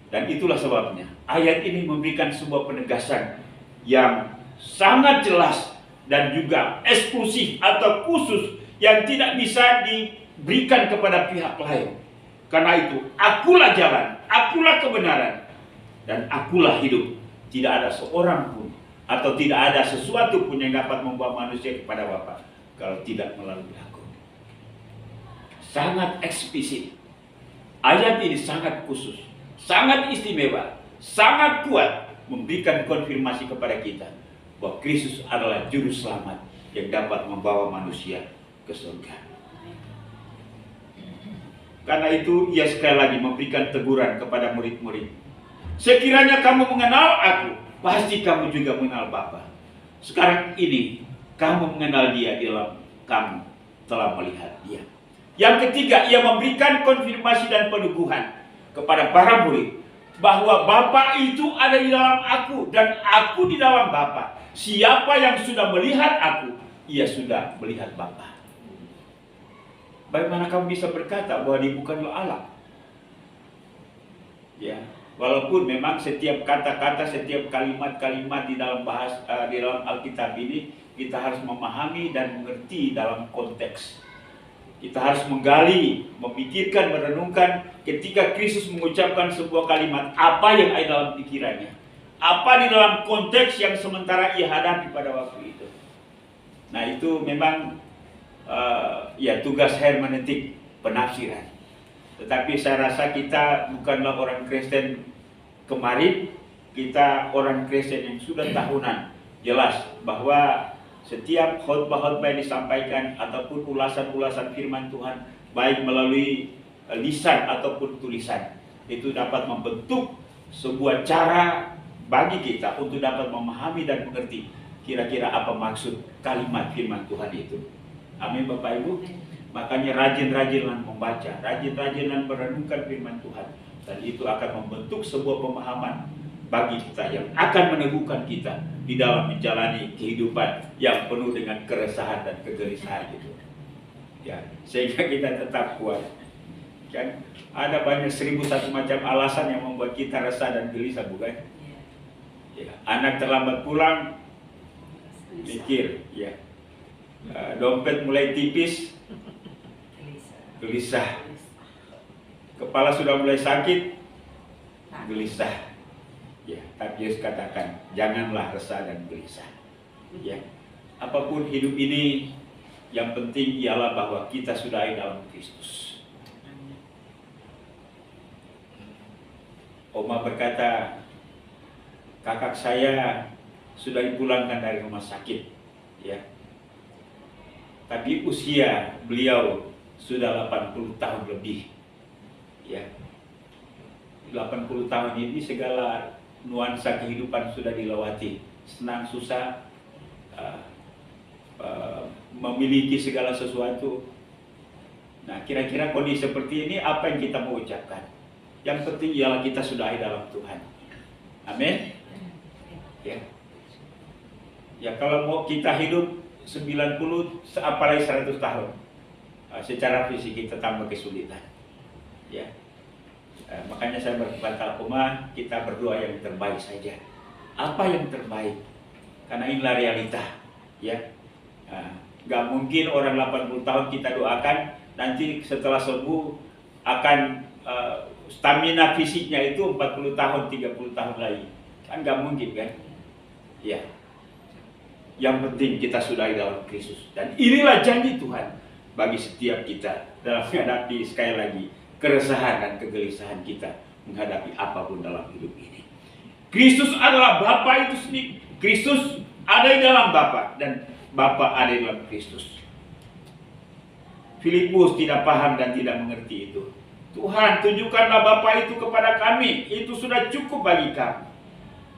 Dan itulah sebabnya ayat ini memberikan sebuah penegasan yang sangat jelas dan juga eksklusif atau khusus yang tidak bisa diberikan kepada pihak lain. Karena itu, akulah jalan, akulah kebenaran, dan akulah hidup. Tidak ada seorang pun atau tidak ada sesuatu pun yang dapat membawa manusia kepada Bapa kalau tidak melalui aku. Sangat eksplisit. Ayat ini sangat khusus, sangat istimewa, sangat kuat memberikan konfirmasi kepada kita bahwa Kristus adalah juru selamat yang dapat membawa manusia ke surga. Karena itu ia sekali lagi memberikan teguran kepada murid-murid. Sekiranya kamu mengenal aku, pasti kamu juga mengenal Bapa. Sekarang ini, kamu mengenal dia di dalam kamu telah melihat dia. Yang ketiga, ia memberikan konfirmasi dan peneguhan kepada para murid bahwa Bapa itu ada di dalam aku dan aku di dalam Bapa. Siapa yang sudah melihat aku, ia sudah melihat Bapa. Bagaimana kamu bisa berkata bahwa dia bukanlah Allah? Ya, walaupun memang setiap kata-kata, setiap kalimat-kalimat di dalam di dalam Alkitab ini kita harus memahami dan mengerti dalam konteks. Kita harus menggali, memikirkan, merenungkan ketika Kristus mengucapkan sebuah kalimat, apa yang ada dalam pikirannya, apa di dalam konteks yang sementara ia hadapi pada waktu itu. Nah, itu memang ya tugas hermeneutik, penafsiran. Tetapi saya rasa kita bukanlah orang Kristen kemarin, kita orang Kristen yang sudah tahunan. Jelas bahwa setiap khotbah-khotbah yang disampaikan ataupun ulasan-ulasan firman Tuhan, baik melalui lisan ataupun tulisan, itu dapat membentuk sebuah cara bagi kita untuk dapat memahami dan mengerti kira-kira apa maksud kalimat firman Tuhan itu. Amin Bapak Ibu. Makanya rajin-rajinlah membaca, rajin-rajinlah merenungkan firman Tuhan, dan itu akan membentuk sebuah pemahaman bagi kita yang akan meneguhkan kita di dalam menjalani kehidupan yang penuh dengan keresahan dan kegelisahan itu. Ya, sehingga kita tetap kuat. Kan ada banyak 1001 macam alasan yang membuat kita resah dan gelisah, bukan? Ya, anak terlambat pulang, mikir, ya. Dompet mulai tipis, gelisah. Kepala sudah mulai sakit, gelisah. Ya, tapi Yesus katakan, janganlah resah dan gelisah. Ya, apapun hidup ini, yang penting ialah bahwa kita sudah ada dalam Kristus. Oma berkata, kakak saya sudah dipulangkan dari rumah sakit, ya. Tapi usia beliau sudah 80 tahun lebih, ya. 80 tahun ini segala nuansa kehidupan sudah dilewati, senang susah, memiliki segala sesuatu. Nah, kira-kira kondisi seperti ini apa yang kita mau ucapkan? Yang penting ialah kita sudah ada dalam Tuhan. Amin. Ya. Ya, kalau mau kita hidup 90 apalagi 100 tahun, secara fisik kita tambah kesulitan. Ya. Makanya saya berkata, Oma, kita berdoa yang terbaik saja. Apa yang terbaik? Karena inilah realita, ya. Gak mungkin orang 80 tahun kita doakan nanti setelah sembuh akan stamina fisiknya itu 40 tahun, 30 tahun lagi. Kan gak mungkin, kan? Ya. Yang penting kita sudah di dalam Kristus, dan inilah janji Tuhan bagi setiap kita dalam menghadapi, sekali lagi, keresahan dan kegelisahan kita menghadapi apapun dalam hidup ini. Kristus adalah Bapa itu sendiri. Kristus ada di dalam Bapa dan Bapa ada di dalam Kristus. Filipus tidak paham dan tidak mengerti itu. Tuhan, tunjukkanlah Bapa itu kepada kami, itu sudah cukup bagi kami.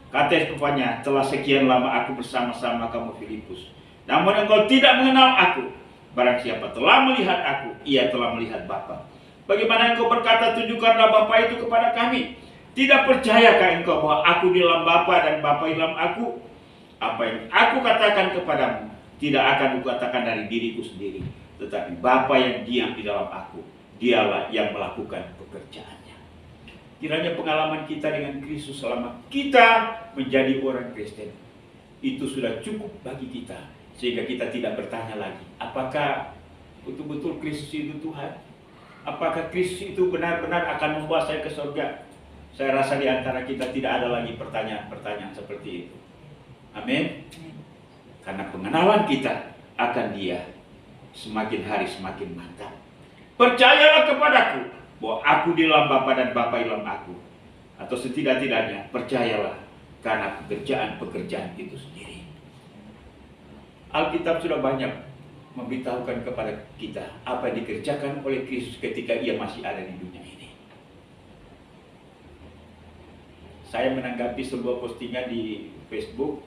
Kata kepadanya, telah sekian lama aku bersama-sama kamu Filipus, namun engkau tidak mengenal aku. Barang siapa telah melihat aku, ia telah melihat Bapa. Bagaimana engkau berkata, tunjukkanlah Bapa itu kepada kami? Tidak percayakah engkau bahwa aku di dalam Bapa dan Bapa di dalam aku? Apa yang aku katakan kepadamu tidak akan kukatakan dari diriku sendiri, tetapi Bapa yang diam di dalam aku, dialah yang melakukan pekerjaannya. Kiranya pengalaman kita dengan Kristus selama kita menjadi orang Kristen itu sudah cukup bagi kita, sehingga kita tidak bertanya lagi, apakah betul-betul Kristus itu Tuhan? Apakah Kristus itu benar-benar akan membawa saya ke surga? Saya rasa di antara kita tidak ada lagi pertanyaan-pertanyaan seperti itu. Amin. Karena pengenalan kita akan Dia semakin hari semakin mantap. Percayalah kepadaku bahwa aku di dalam Bapa dan Bapa di dalam aku. Atau setidak-tidaknya percayalah karena pekerjaan-pekerjaan itu sendiri. Alkitab sudah banyak memberitahukan kepada kita apa yang dikerjakan oleh Kristus ketika Ia masih ada di dunia ini. saya menanggapi sebuah postingan di Facebook,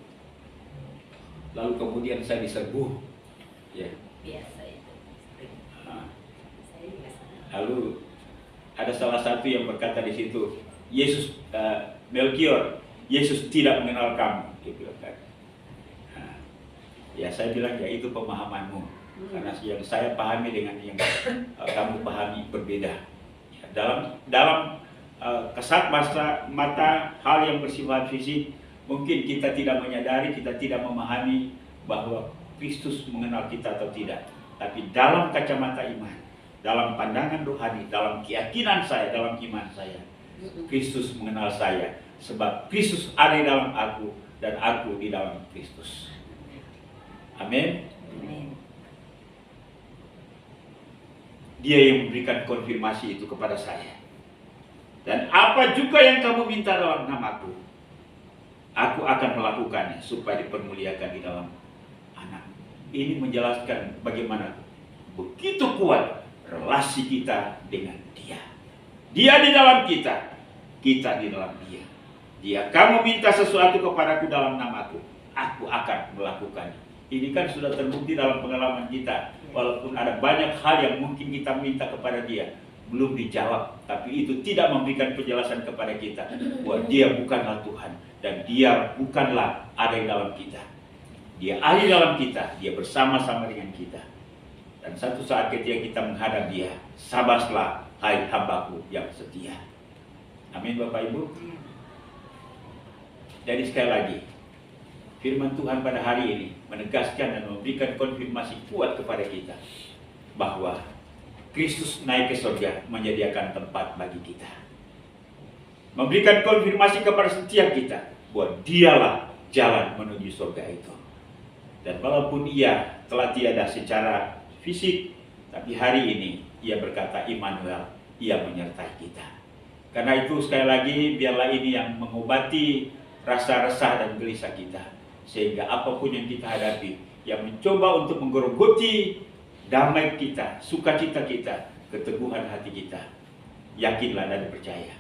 lalu kemudian saya diserbu, ya. Biasa itu. Nah, Saya juga sama. lalu ada salah satu yang berkata di situ, Yesus, Melkior, Yesus tidak mengenal kamu, dia bilang kan. Nah, ya saya bilang ya itu pemahamanmu, karena yang saya pahami dengan yang kamu pahami berbeda. Ya, dalam kesat mata hal yang bersifat fisik, mungkin kita tidak menyadari, kita tidak memahami bahwa Kristus mengenal kita atau tidak. Tapi dalam kacamata iman, dalam pandangan rohani, dalam keyakinan saya, dalam iman saya, Kristus mengenal saya. Sebab Kristus ada di dalam aku dan aku di dalam Kristus. Amin. Amin. Dia yang memberikan konfirmasi itu kepada saya. Dan apa juga yang kamu minta dalam namaku, aku akan melakukannya supaya dipermuliakan di dalam anak. Ini menjelaskan bagaimana begitu kuat relasi kita dengan Dia. Dia di dalam kita, kita di dalam Dia. Dia, kamu minta sesuatu kepadaku dalam namaku, aku akan melakukannya. Ini kan sudah terbukti dalam pengalaman kita. Walaupun ada banyak hal yang mungkin kita minta kepada Dia, belum dijawab, tapi itu tidak memberikan penjelasan kepada kita bahwa Dia bukanlah Tuhan dan Dia bukanlah ada di dalam kita. Dia ada di dalam kita, Dia bersama-sama dengan kita. Dan satu saat ketika kita menghadap Dia, sabarlah hai hambaku yang setia. Amin Bapak Ibu. Jadi sekali lagi, firman Tuhan pada hari ini menegaskan dan memberikan konfirmasi kuat kepada kita bahwa Kristus naik ke surga menyediakan tempat bagi kita. Memberikan konfirmasi kepada setiap kita bahwa Dialah jalan menuju surga itu. Dan walaupun Ia telah tiada secara fisik, tapi hari ini Ia berkata Immanuel, Ia menyertai kita. Karena itu sekali lagi biarlah ini yang mengobati rasa resah dan gelisah kita, sehingga apapun yang kita hadapi, yang mencoba untuk menggerogoti damai kita, sukacita kita, keteguhan hati kita, yakinlah dan percaya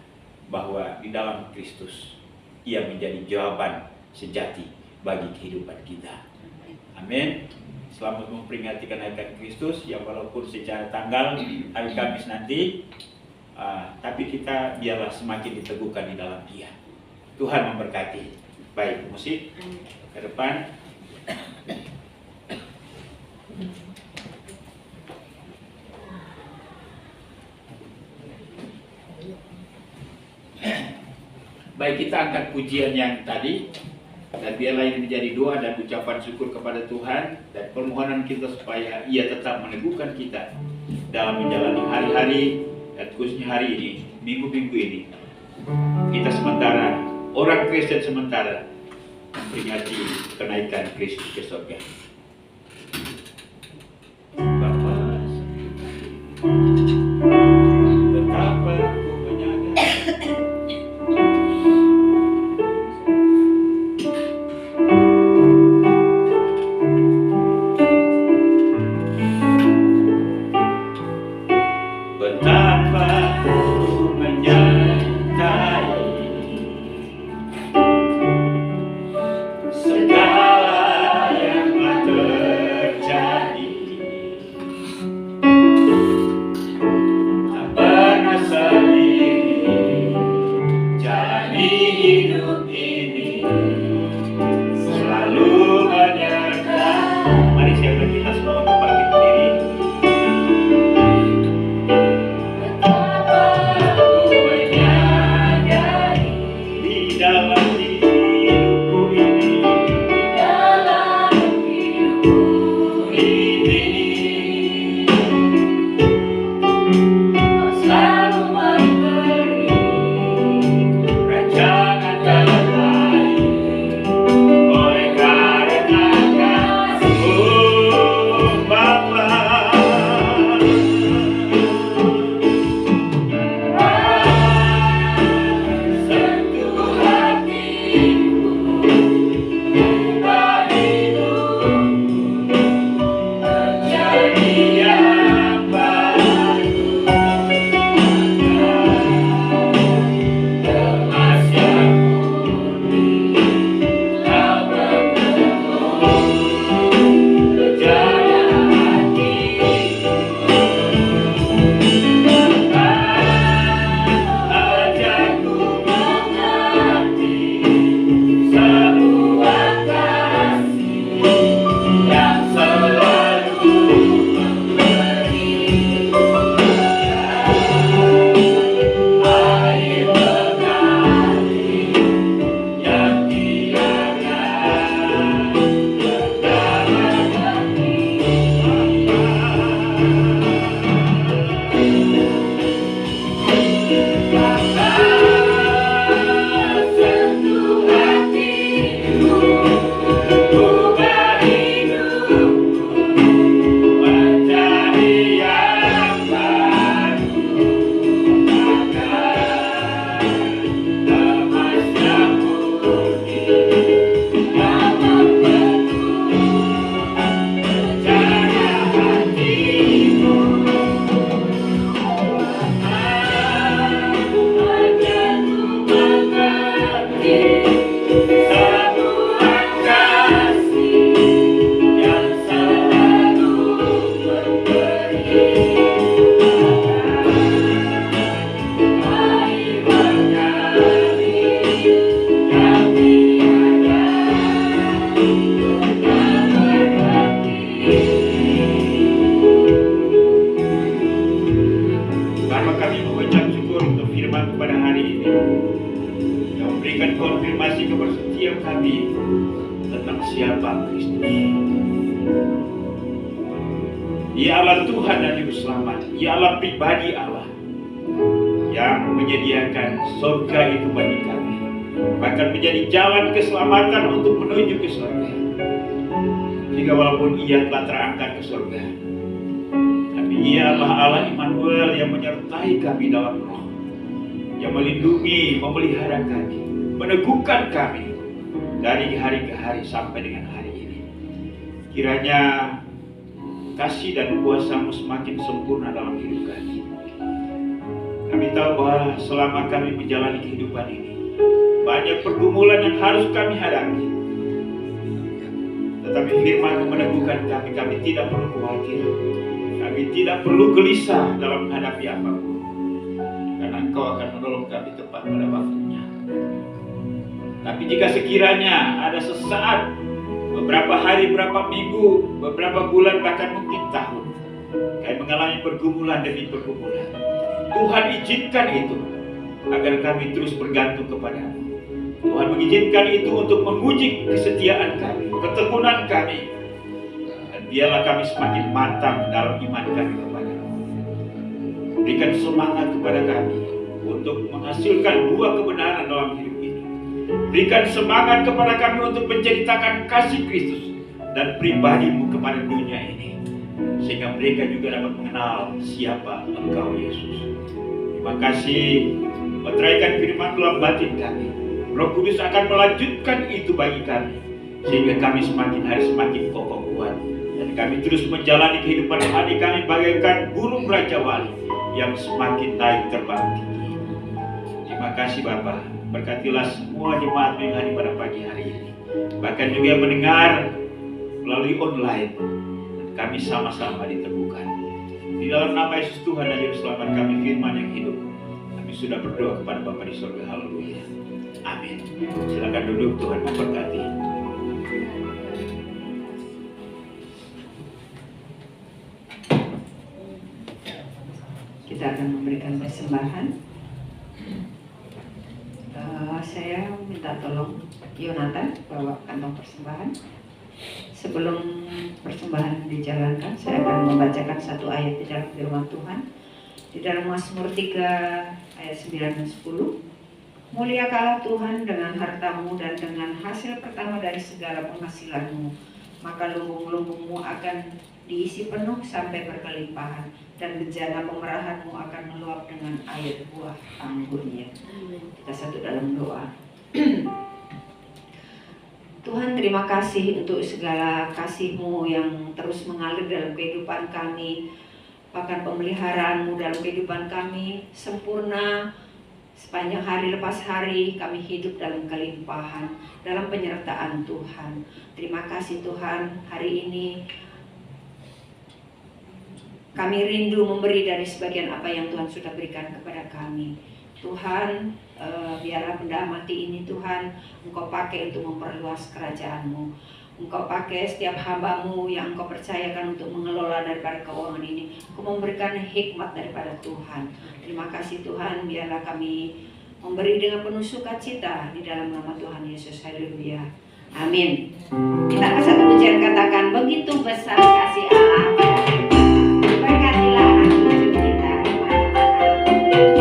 bahwa di dalam Kristus Ia menjadi jawaban sejati bagi kehidupan kita. Amin. Selamat memperingati kenaikan Kristus yang walaupun secara tanggal hari Kamis nanti, tapi kita biarlah semakin diteguhkan di dalam Dia. Tuhan memberkati. Baik, musik ke depan. Baik, kita angkat pujian yang tadi, dan biarlah ini menjadi doa dan ucapan syukur kepada Tuhan dan permohonan kita supaya Ia tetap meneguhkan kita dalam menjalani hari-hari dan khususnya hari ini, minggu-minggu ini. Kita sementara, orang Kristen sementara memperingati kenaikan Kristus ke surga. Bapa, betapa Ku menyadari betapa Ku menyertai segala yang Ia Allah Tuhan dan Juru Selamat. Ia Allah pribadi Allah yang menyediakan surga itu bagi kami, bahkan menjadi jalan keselamatan untuk menuju ke surga. Jika walaupun Ia telah terangkat ke surga, tapi Ia Allah Immanuel yang menyertai kami dalam roh, yang melindungi, memelihara kami, meneguhkan kami dari hari ke hari sampai dengan hari ini. Kiranya kasih dan kuasa-Mu semakin sempurna dalam hidup kami. Kami tahu bahwa selama kami menjalani kehidupan ini, banyak pergumulan yang harus kami hadapi. Tetapi firman-Mu meneguhkan kami, kami tidak perlu khawatir, kami tidak perlu gelisah dalam menghadapi apapun, karena Engkau akan menolong kami tepat pada waktunya. Tapi jika sekiranya ada sesaat, beberapa hari, beberapa minggu, beberapa bulan, bahkan mungkin tahun, kami mengalami pergumulan demi pergumulan, Tuhan izinkan itu agar kami terus bergantung kepada-Mu. Tuhan mengizinkan itu untuk menguji kesetiaan kami, ketekunan kami, dan biarlah kami semakin matang dalam iman kami kepada-Mu. Berikan semangat kepada kami untuk menghasilkan buah kebenaran dalam hidup ini. Berikan semangat kepada kami untuk menceritakan kasih Kristus dan pribadi-Mu kepada dunia ini, sehingga mereka juga dapat mengenal siapa Engkau Yesus. Terima kasih, meteraikan firman dalam batin kami. Roh Kudus akan melanjutkan itu bagi kami, sehingga kami semakin hari semakin kokoh kuat, dan kami terus menjalani kehidupan hari kami bagaikan burung Raja Wali yang semakin naik terbang tinggi. Terima kasih Bapa, berkatilah semua jemaat yang hadir pada pagi hari ini, bahkan juga mendengar melalui online, dan kami sama-sama diteguhkan. Di dalam nama Yesus Tuhan dan Juru Selamat kami, firman yang hidup, kami sudah berdoa kepada Bapa di surga. Haleluya. Amin. Silakan duduk, Tuhan memberkati. Kita akan memberikan persembahan. Saya minta tolong Yonatan bawa kantong persembahan. Sebelum persembahan dijalankan, saya akan membacakan satu ayat di dalam firman Tuhan. Di dalam Mazmur 3 ayat 9 dan 10. Muliakanlah Tuhan dengan hartamu dan dengan hasil pertama dari segala penghasilanmu, maka lumbung-lumbungmu akan diisi penuh sampai berkelimpahan, dan bejana pemerahanmu akan meluap dengan air buah anggurnya. Kita satu dalam doa. Tuhan, terima kasih untuk segala kasih-Mu yang terus mengalir dalam kehidupan kami, bahkan pemeliharaan-Mu dalam kehidupan kami sempurna. Sepanjang hari lepas hari kami hidup dalam kelimpahan, dalam penyertaan Tuhan. Terima kasih Tuhan, hari ini kami rindu memberi dari sebagian apa yang Tuhan sudah berikan kepada kami. Tuhan, biarlah benda mati ini Tuhan Engkau pakai untuk memperluas kerajaan-Mu. Engkau pakai setiap hamba-Mu yang Engkau percayakan untuk mengelola daripada keuangan ini. Engkau memberikan hikmat daripada Tuhan. Terima kasih Tuhan, biarlah kami memberi dengan penuh sukacita di dalam nama Tuhan Yesus. Haleluya. Amin. Kita angkat satu pujian, katakan, begitu besar kasih Allah pada kita. Berkatilah anak cucu kita di mana-mana. Mana-mana.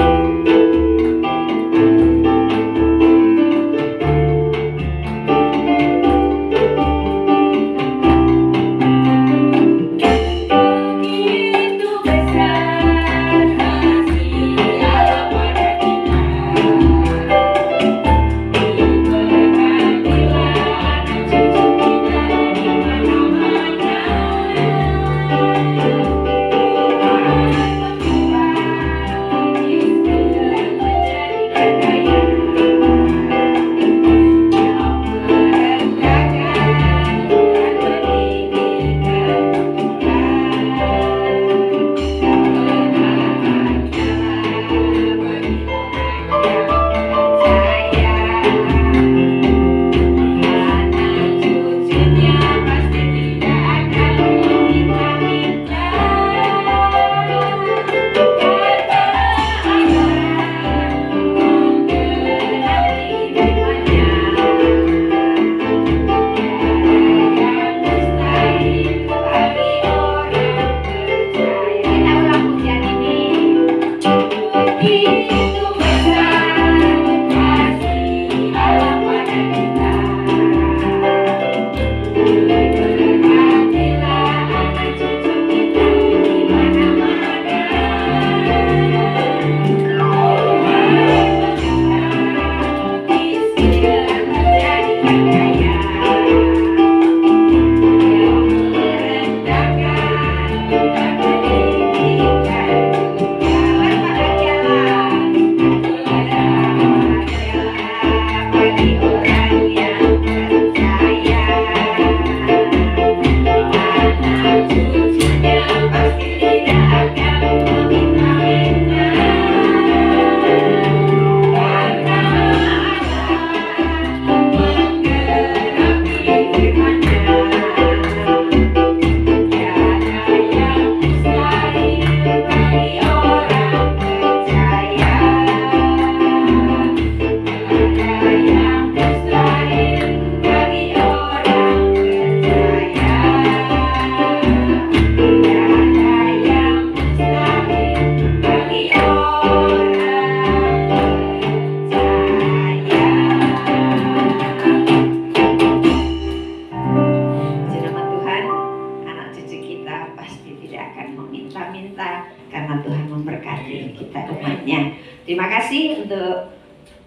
berkatnya. Terima kasih untuk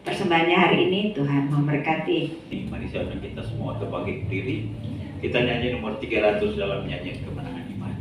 persembahannya hari ini. Tuhan memberkati. Mari siapkan kita semua terbangkit berdiri. Kita nyanyi nomor 300 dalam nyanyian kemenangan iman.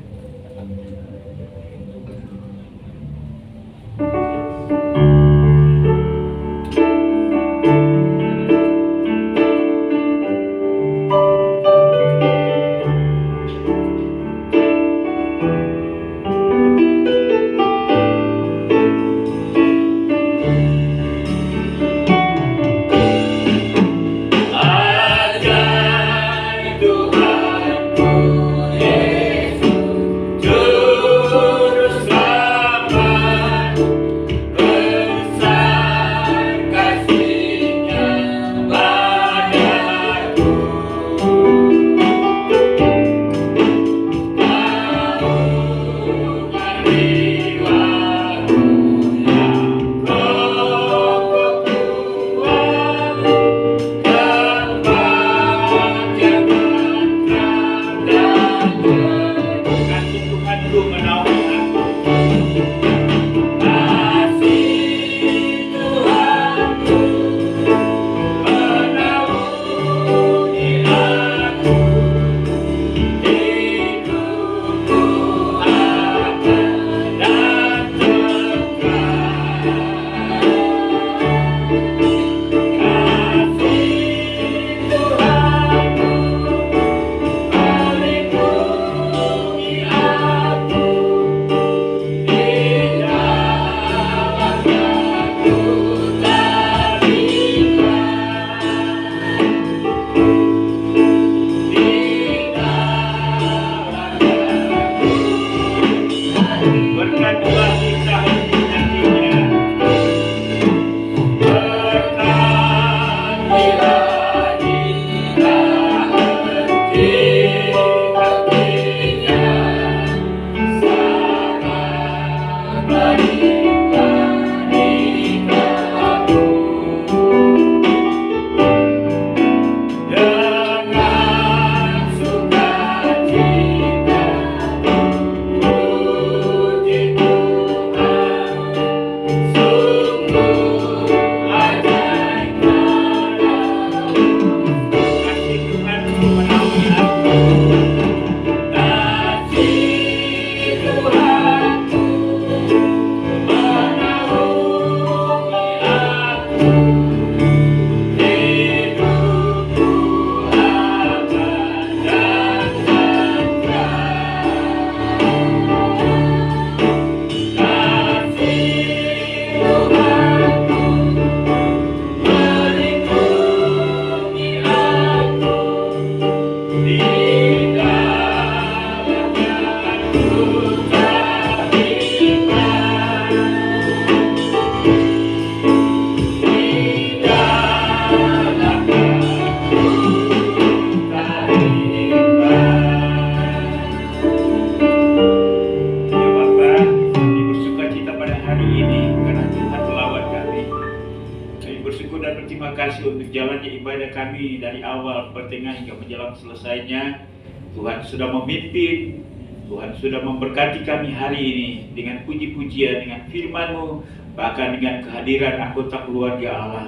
Kami dari awal pertengahan hingga menjelang selesainya, Tuhan sudah memimpin, Tuhan sudah memberkati kami hari ini dengan puji-pujian, dengan firman-Mu, bahkan dengan kehadiran anggota keluarga Allah.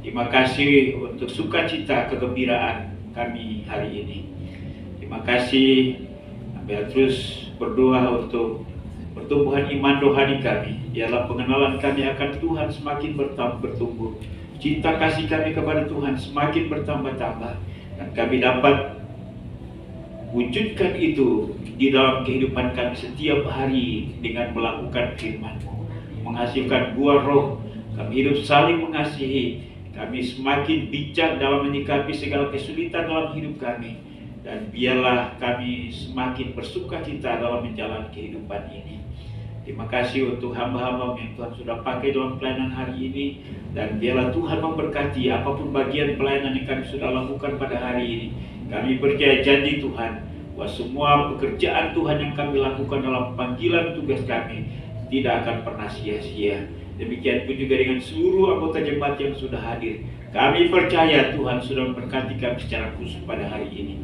Terima kasih untuk sukacita kegembiraan kami hari ini. Terima kasih. Sambil terus berdoa untuk pertumbuhan iman rohani kami. Biarlah pengenalan kami akan Tuhan semakin bertumbuh. Cinta kasih kami kepada Tuhan semakin bertambah-tambah, dan kami dapat wujudkan itu di dalam kehidupan kami setiap hari dengan melakukan firman-Mu, menghasilkan buah roh. Kami hidup saling mengasihi, kami semakin bijak dalam menyikapi segala kesulitan dalam hidup kami, dan biarlah kami semakin bersukacita dalam menjalani kehidupan ini. Terima kasih untuk hamba-hamba yang Tuhan sudah pakai dalam pelayanan hari ini, dan biarlah Tuhan memberkati apapun bagian pelayanan yang kami sudah lakukan pada hari ini. Kami percaya janji Tuhan bahwa semua pekerjaan Tuhan yang kami lakukan dalam panggilan tugas kami tidak akan pernah sia-sia. Demikian pun juga dengan seluruh anggota jemaat yang sudah hadir. Kami percaya Tuhan sudah memberkati kami secara khusus pada hari ini.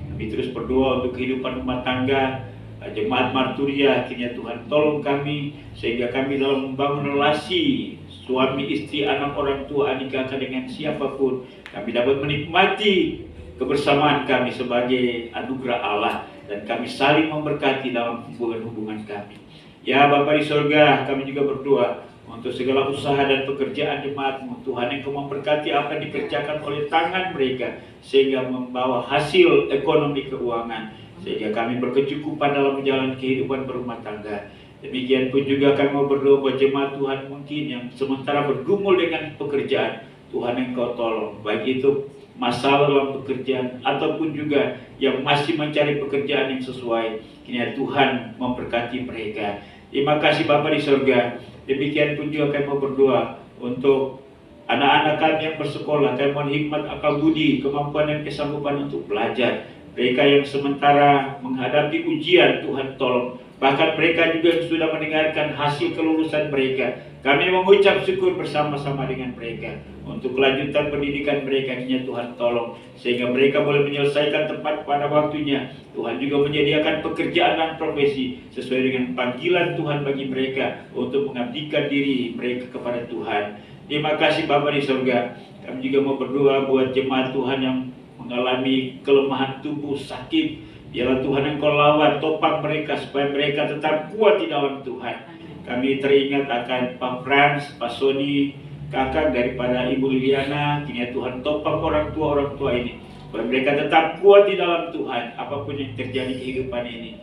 Kami terus berdoa untuk kehidupan rumah tangga, jemaat Marturia, kiranya Tuhan tolong kami sehingga kami dalam membangun relasi suami istri, anak orang tua, adik kakak dengan siapapun, kami dapat menikmati kebersamaan kami sebagai anugerah Allah dan kami saling memberkati dalam hubungan-hubungan kami. Ya Bapa di sorga, kami juga berdoa untuk segala usaha dan pekerjaan jemaat-Mu. Tuhan yang Kau memberkati apa yang dikerjakan oleh tangan mereka sehingga membawa hasil ekonomi keuangan, sehingga kami berkecukupan dalam menjalani kehidupan berumah tangga. Demikian pun juga kami mau berdoa buat jemaat Tuhan mungkin yang sementara bergumul dengan pekerjaan. Tuhan yang Kau tolong, baik itu masalah dalam pekerjaan ataupun juga yang masih mencari pekerjaan yang sesuai, kiranya Tuhan memberkati mereka. Terima kasih Bapa di sorga. Demikian pun juga kami mau berdoa untuk anak-anak kami yang bersekolah. Kami mohon hikmat, akal budi, kemampuan dan kesanggupan untuk belajar. Mereka yang sementara menghadapi ujian, Tuhan tolong. Bahkan mereka juga sudah mendengarkan hasil kelulusan mereka. Kami mengucap syukur bersama-sama dengan mereka untuk kelanjutan pendidikan mereka. Kiranya Tuhan tolong sehingga mereka boleh menyelesaikan tepat pada waktunya. Tuhan juga menyediakan pekerjaan dan profesi sesuai dengan panggilan Tuhan bagi mereka untuk mengabdikan diri mereka kepada Tuhan. Terima kasih Bapa di sorga. Kami juga mau berdoa buat jemaat Tuhan yang mengalami kelemahan tubuh, sakit. Biarlah Tuhan yang Kau lawan, topang mereka supaya mereka tetap kuat di dalam Tuhan. Kami teringat akan Pak Frans, Pak Sony, kakak daripada Ibu Liliana. Kiranya Tuhan topang orang tua ini supaya mereka tetap kuat di dalam Tuhan. Apapun yang terjadi di kehidupan ini,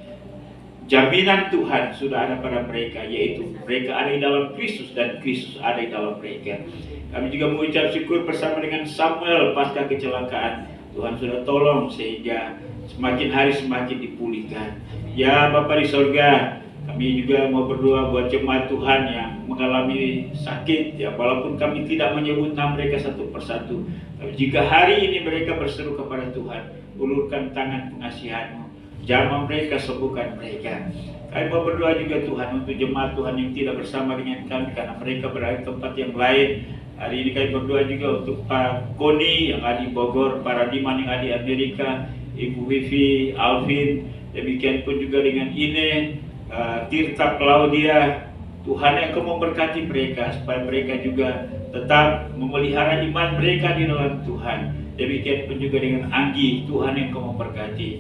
jaminan Tuhan sudah ada pada mereka, yaitu mereka ada di dalam Kristus dan Kristus ada di dalam mereka. Kami juga mengucap syukur bersama dengan Samuel pasca kecelakaan. Tuhan sudah tolong sehingga semakin hari semakin dipulihkan. Ya Bapa di sorga, kami juga mau berdoa buat jemaat Tuhan yang mengalami sakit. Ya walaupun kami tidak menyebut nama mereka satu persatu, tapi jika hari ini mereka berseru kepada Tuhan, ulurkan tangan pengasihan-Mu, jamah mereka, sembuhkan mereka. Kami mau berdoa juga Tuhan untuk jemaat Tuhan yang tidak bersama dengan kami karena mereka berada di tempat yang lain. Hari ini kami berdoa juga untuk Pak Koni yang ada di Bogor, Pak Radiman yang ada di Amerika, Ibu Vivi, Alvin, demikian pun juga dengan Ine, Tirta, Claudia. Tuhan yang Kau memberkati mereka supaya mereka juga tetap memelihara iman mereka di dalam Tuhan. Demikian pun juga dengan Anggi, Tuhan yang Kau memberkati.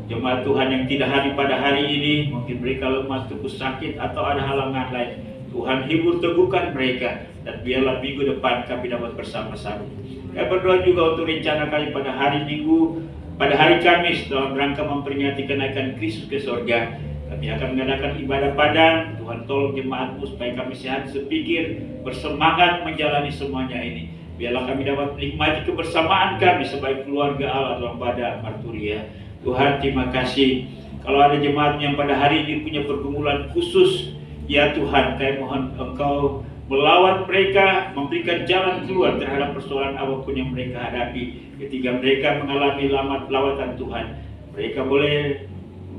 Jemaat Tuhan yang tidak hadir pada hari ini, mungkin mereka lemah, tubuh sakit atau ada halangan lain, Tuhan hibur teguhkan mereka dan biarlah minggu depan kami dapat bersama-sama. Kami berdoa juga untuk rencana kami pada hari Minggu, pada hari Kamis dalam rangka memperingati kenaikan Kristus ke sorga. Kami akan mengadakan ibadah padang. Tuhan tolong jemaat-Mu supaya kami sehat sepikir, bersemangat menjalani semuanya ini. Biarlah kami dapat menikmati kebersamaan kami sebagai keluarga Allah dalam Badan Marturia. Tuhan terima kasih. Kalau ada jemaat yang pada hari ini punya pergumulan khusus, ya Tuhan, kami mohon Engkau melawan mereka, memberikan jalan keluar terhadap persoalan apapun yang mereka hadapi. Ketika mereka mengalami lawatan Tuhan, mereka boleh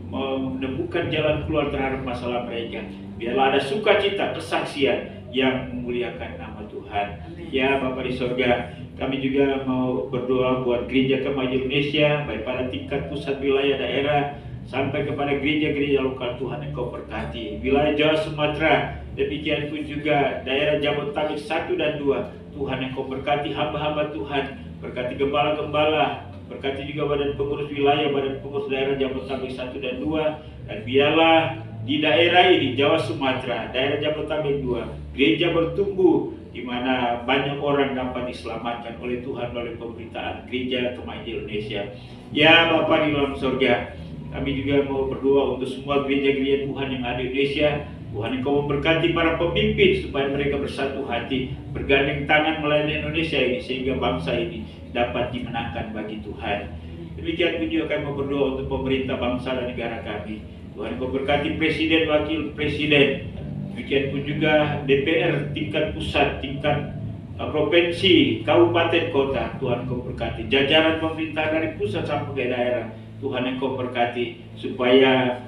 menemukan jalan keluar terhadap masalah mereka. Biarlah ada sukacita, kesaksian yang memuliakan nama Tuhan. Ya Bapa di sorga, kami juga mau berdoa buat Gereja Kemajuan Indonesia, baik pada tingkat pusat, wilayah, daerah, sampai kepada gereja-gereja lokal. Tuhan yang Kau berkati. Wilayah Jawa Sumatera, demikian pun juga daerah Jabodetabek 1 dan 2. Tuhan yang Kau berkati hamba-hamba Tuhan, berkati gembala-gembala, berkati juga badan pengurus wilayah, badan pengurus daerah Jabodetabek 1 dan 2. Dan biarlah di daerah ini, Jawa Sumatera, daerah Jabodetabek 2, gereja bertumbuh di mana banyak orang dapat diselamatkan oleh Tuhan melalui pemberitaan Gereja Kemajuan Indonesia. Ya Bapa di dalam sorga, kami juga mau berdoa untuk semua gereja-gereja Tuhan yang ada di Indonesia. Tuhan yang Kau memberkati para pemimpin supaya mereka bersatu hati, bergandeng tangan melayani Indonesia ini sehingga bangsa ini dapat dimenangkan bagi Tuhan. Demikian pun juga kami mau berdoa untuk pemerintah bangsa dan negara kami. Tuhan Kau berkati presiden, wakil presiden. Demikian pun juga DPR tingkat pusat, tingkat provinsi, kabupaten, kota. Tuhan Kau berkati jajaran pemerintah dari pusat sampai ke daerah. Tuhan yang Kau berkati supaya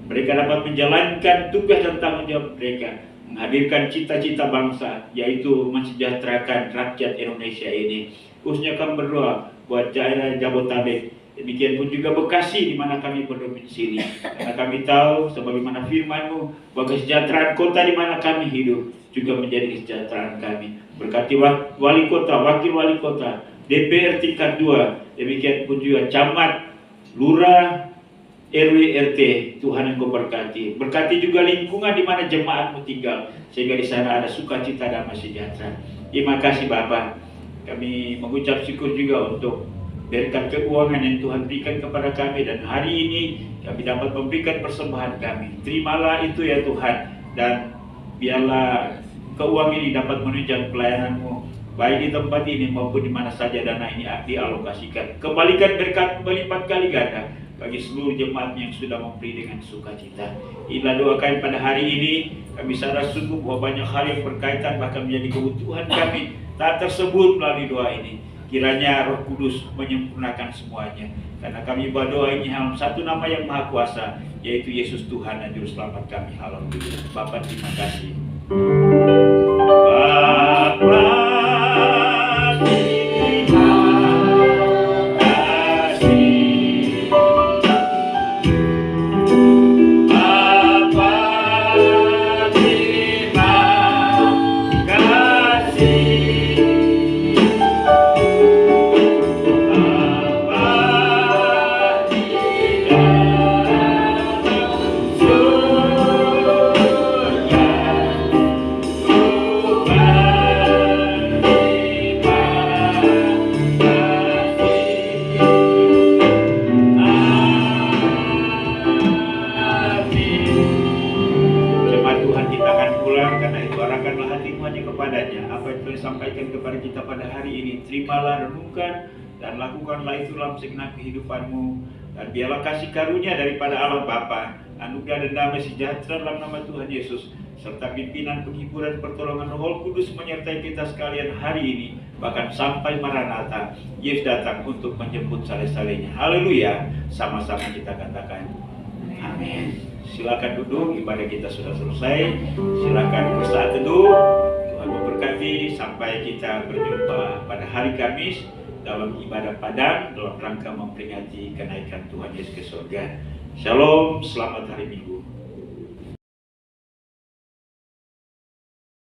mereka dapat menjalankan tugas dan tanggung jawab mereka, menghadirkan cita-cita bangsa, yaitu mensejahterakan rakyat Indonesia ini. Khususnya kami berdoa buat daerah Jabodetabek, Demikian pun juga Bekasi di mana kami berdomisili. Karena kami tahu sebagaimana firman-Mu bahwa kesejahteraan kota di mana kami hidup juga menjadi kesejahteraan kami. Berkati wali kota, wakil wali kota, DPR tingkat 2, demikian pun juga camat, lurah, RW, RT, Tuhan Engkau berkati. Berkati juga lingkungan di mana jemaat-Mu tinggal, sehingga di sana ada sukacita damai sejahtera. Terima kasih Bapa. Kami mengucap syukur juga untuk berkat keuangan yang Tuhan berikan kepada kami, dan hari ini kami dapat memberikan persembahan kami. Terimalah itu ya Tuhan, dan biarlah keuangan ini dapat menunjang pelayanan-Mu baik di tempat ini maupun di mana saja dana ini dialokasikan. Kembalikan berkat berlipat kali ganda bagi seluruh jemaat yang sudah memberi dengan sukacita. Inilah doakan pada hari ini. Kami sadar sungguh bahwa banyak hal yang berkaitan bahkan menjadi kebutuhan kami tak tersebut melalui doa ini. Kiranya Roh Kudus menyempurnakan semuanya. Karena kami berdoa ini dalam satu nama yang Maha Kuasa, yaitu Yesus Tuhan dan Juru Selamat kami. Haleluya. Bapa, terima kasih. Bapa, terimalah, renungkan, dan lakukanlah itu dalam segenap kehidupan-Mu. Dan biarlah kasih karunia daripada Allah Bapa, anugerah dan damai sejahtera dalam nama Tuhan Yesus, serta pimpinan, penghiburan, pertolongan Roh Kudus menyertai kita sekalian hari ini, bahkan sampai Maranatha, Yesus datang untuk menjemput sale-salenya. Haleluya. Sama-sama kita katakan amin. Silakan duduk, ibadah kita sudah selesai. Silakan bersaat teduh. Tuhan memberkati. Sampai kita berjumpa pada hari Kamis dalam ibadah padang dalam rangka memperingati kenaikan Tuhan Yesus ke surga. Shalom, selamat hari Minggu.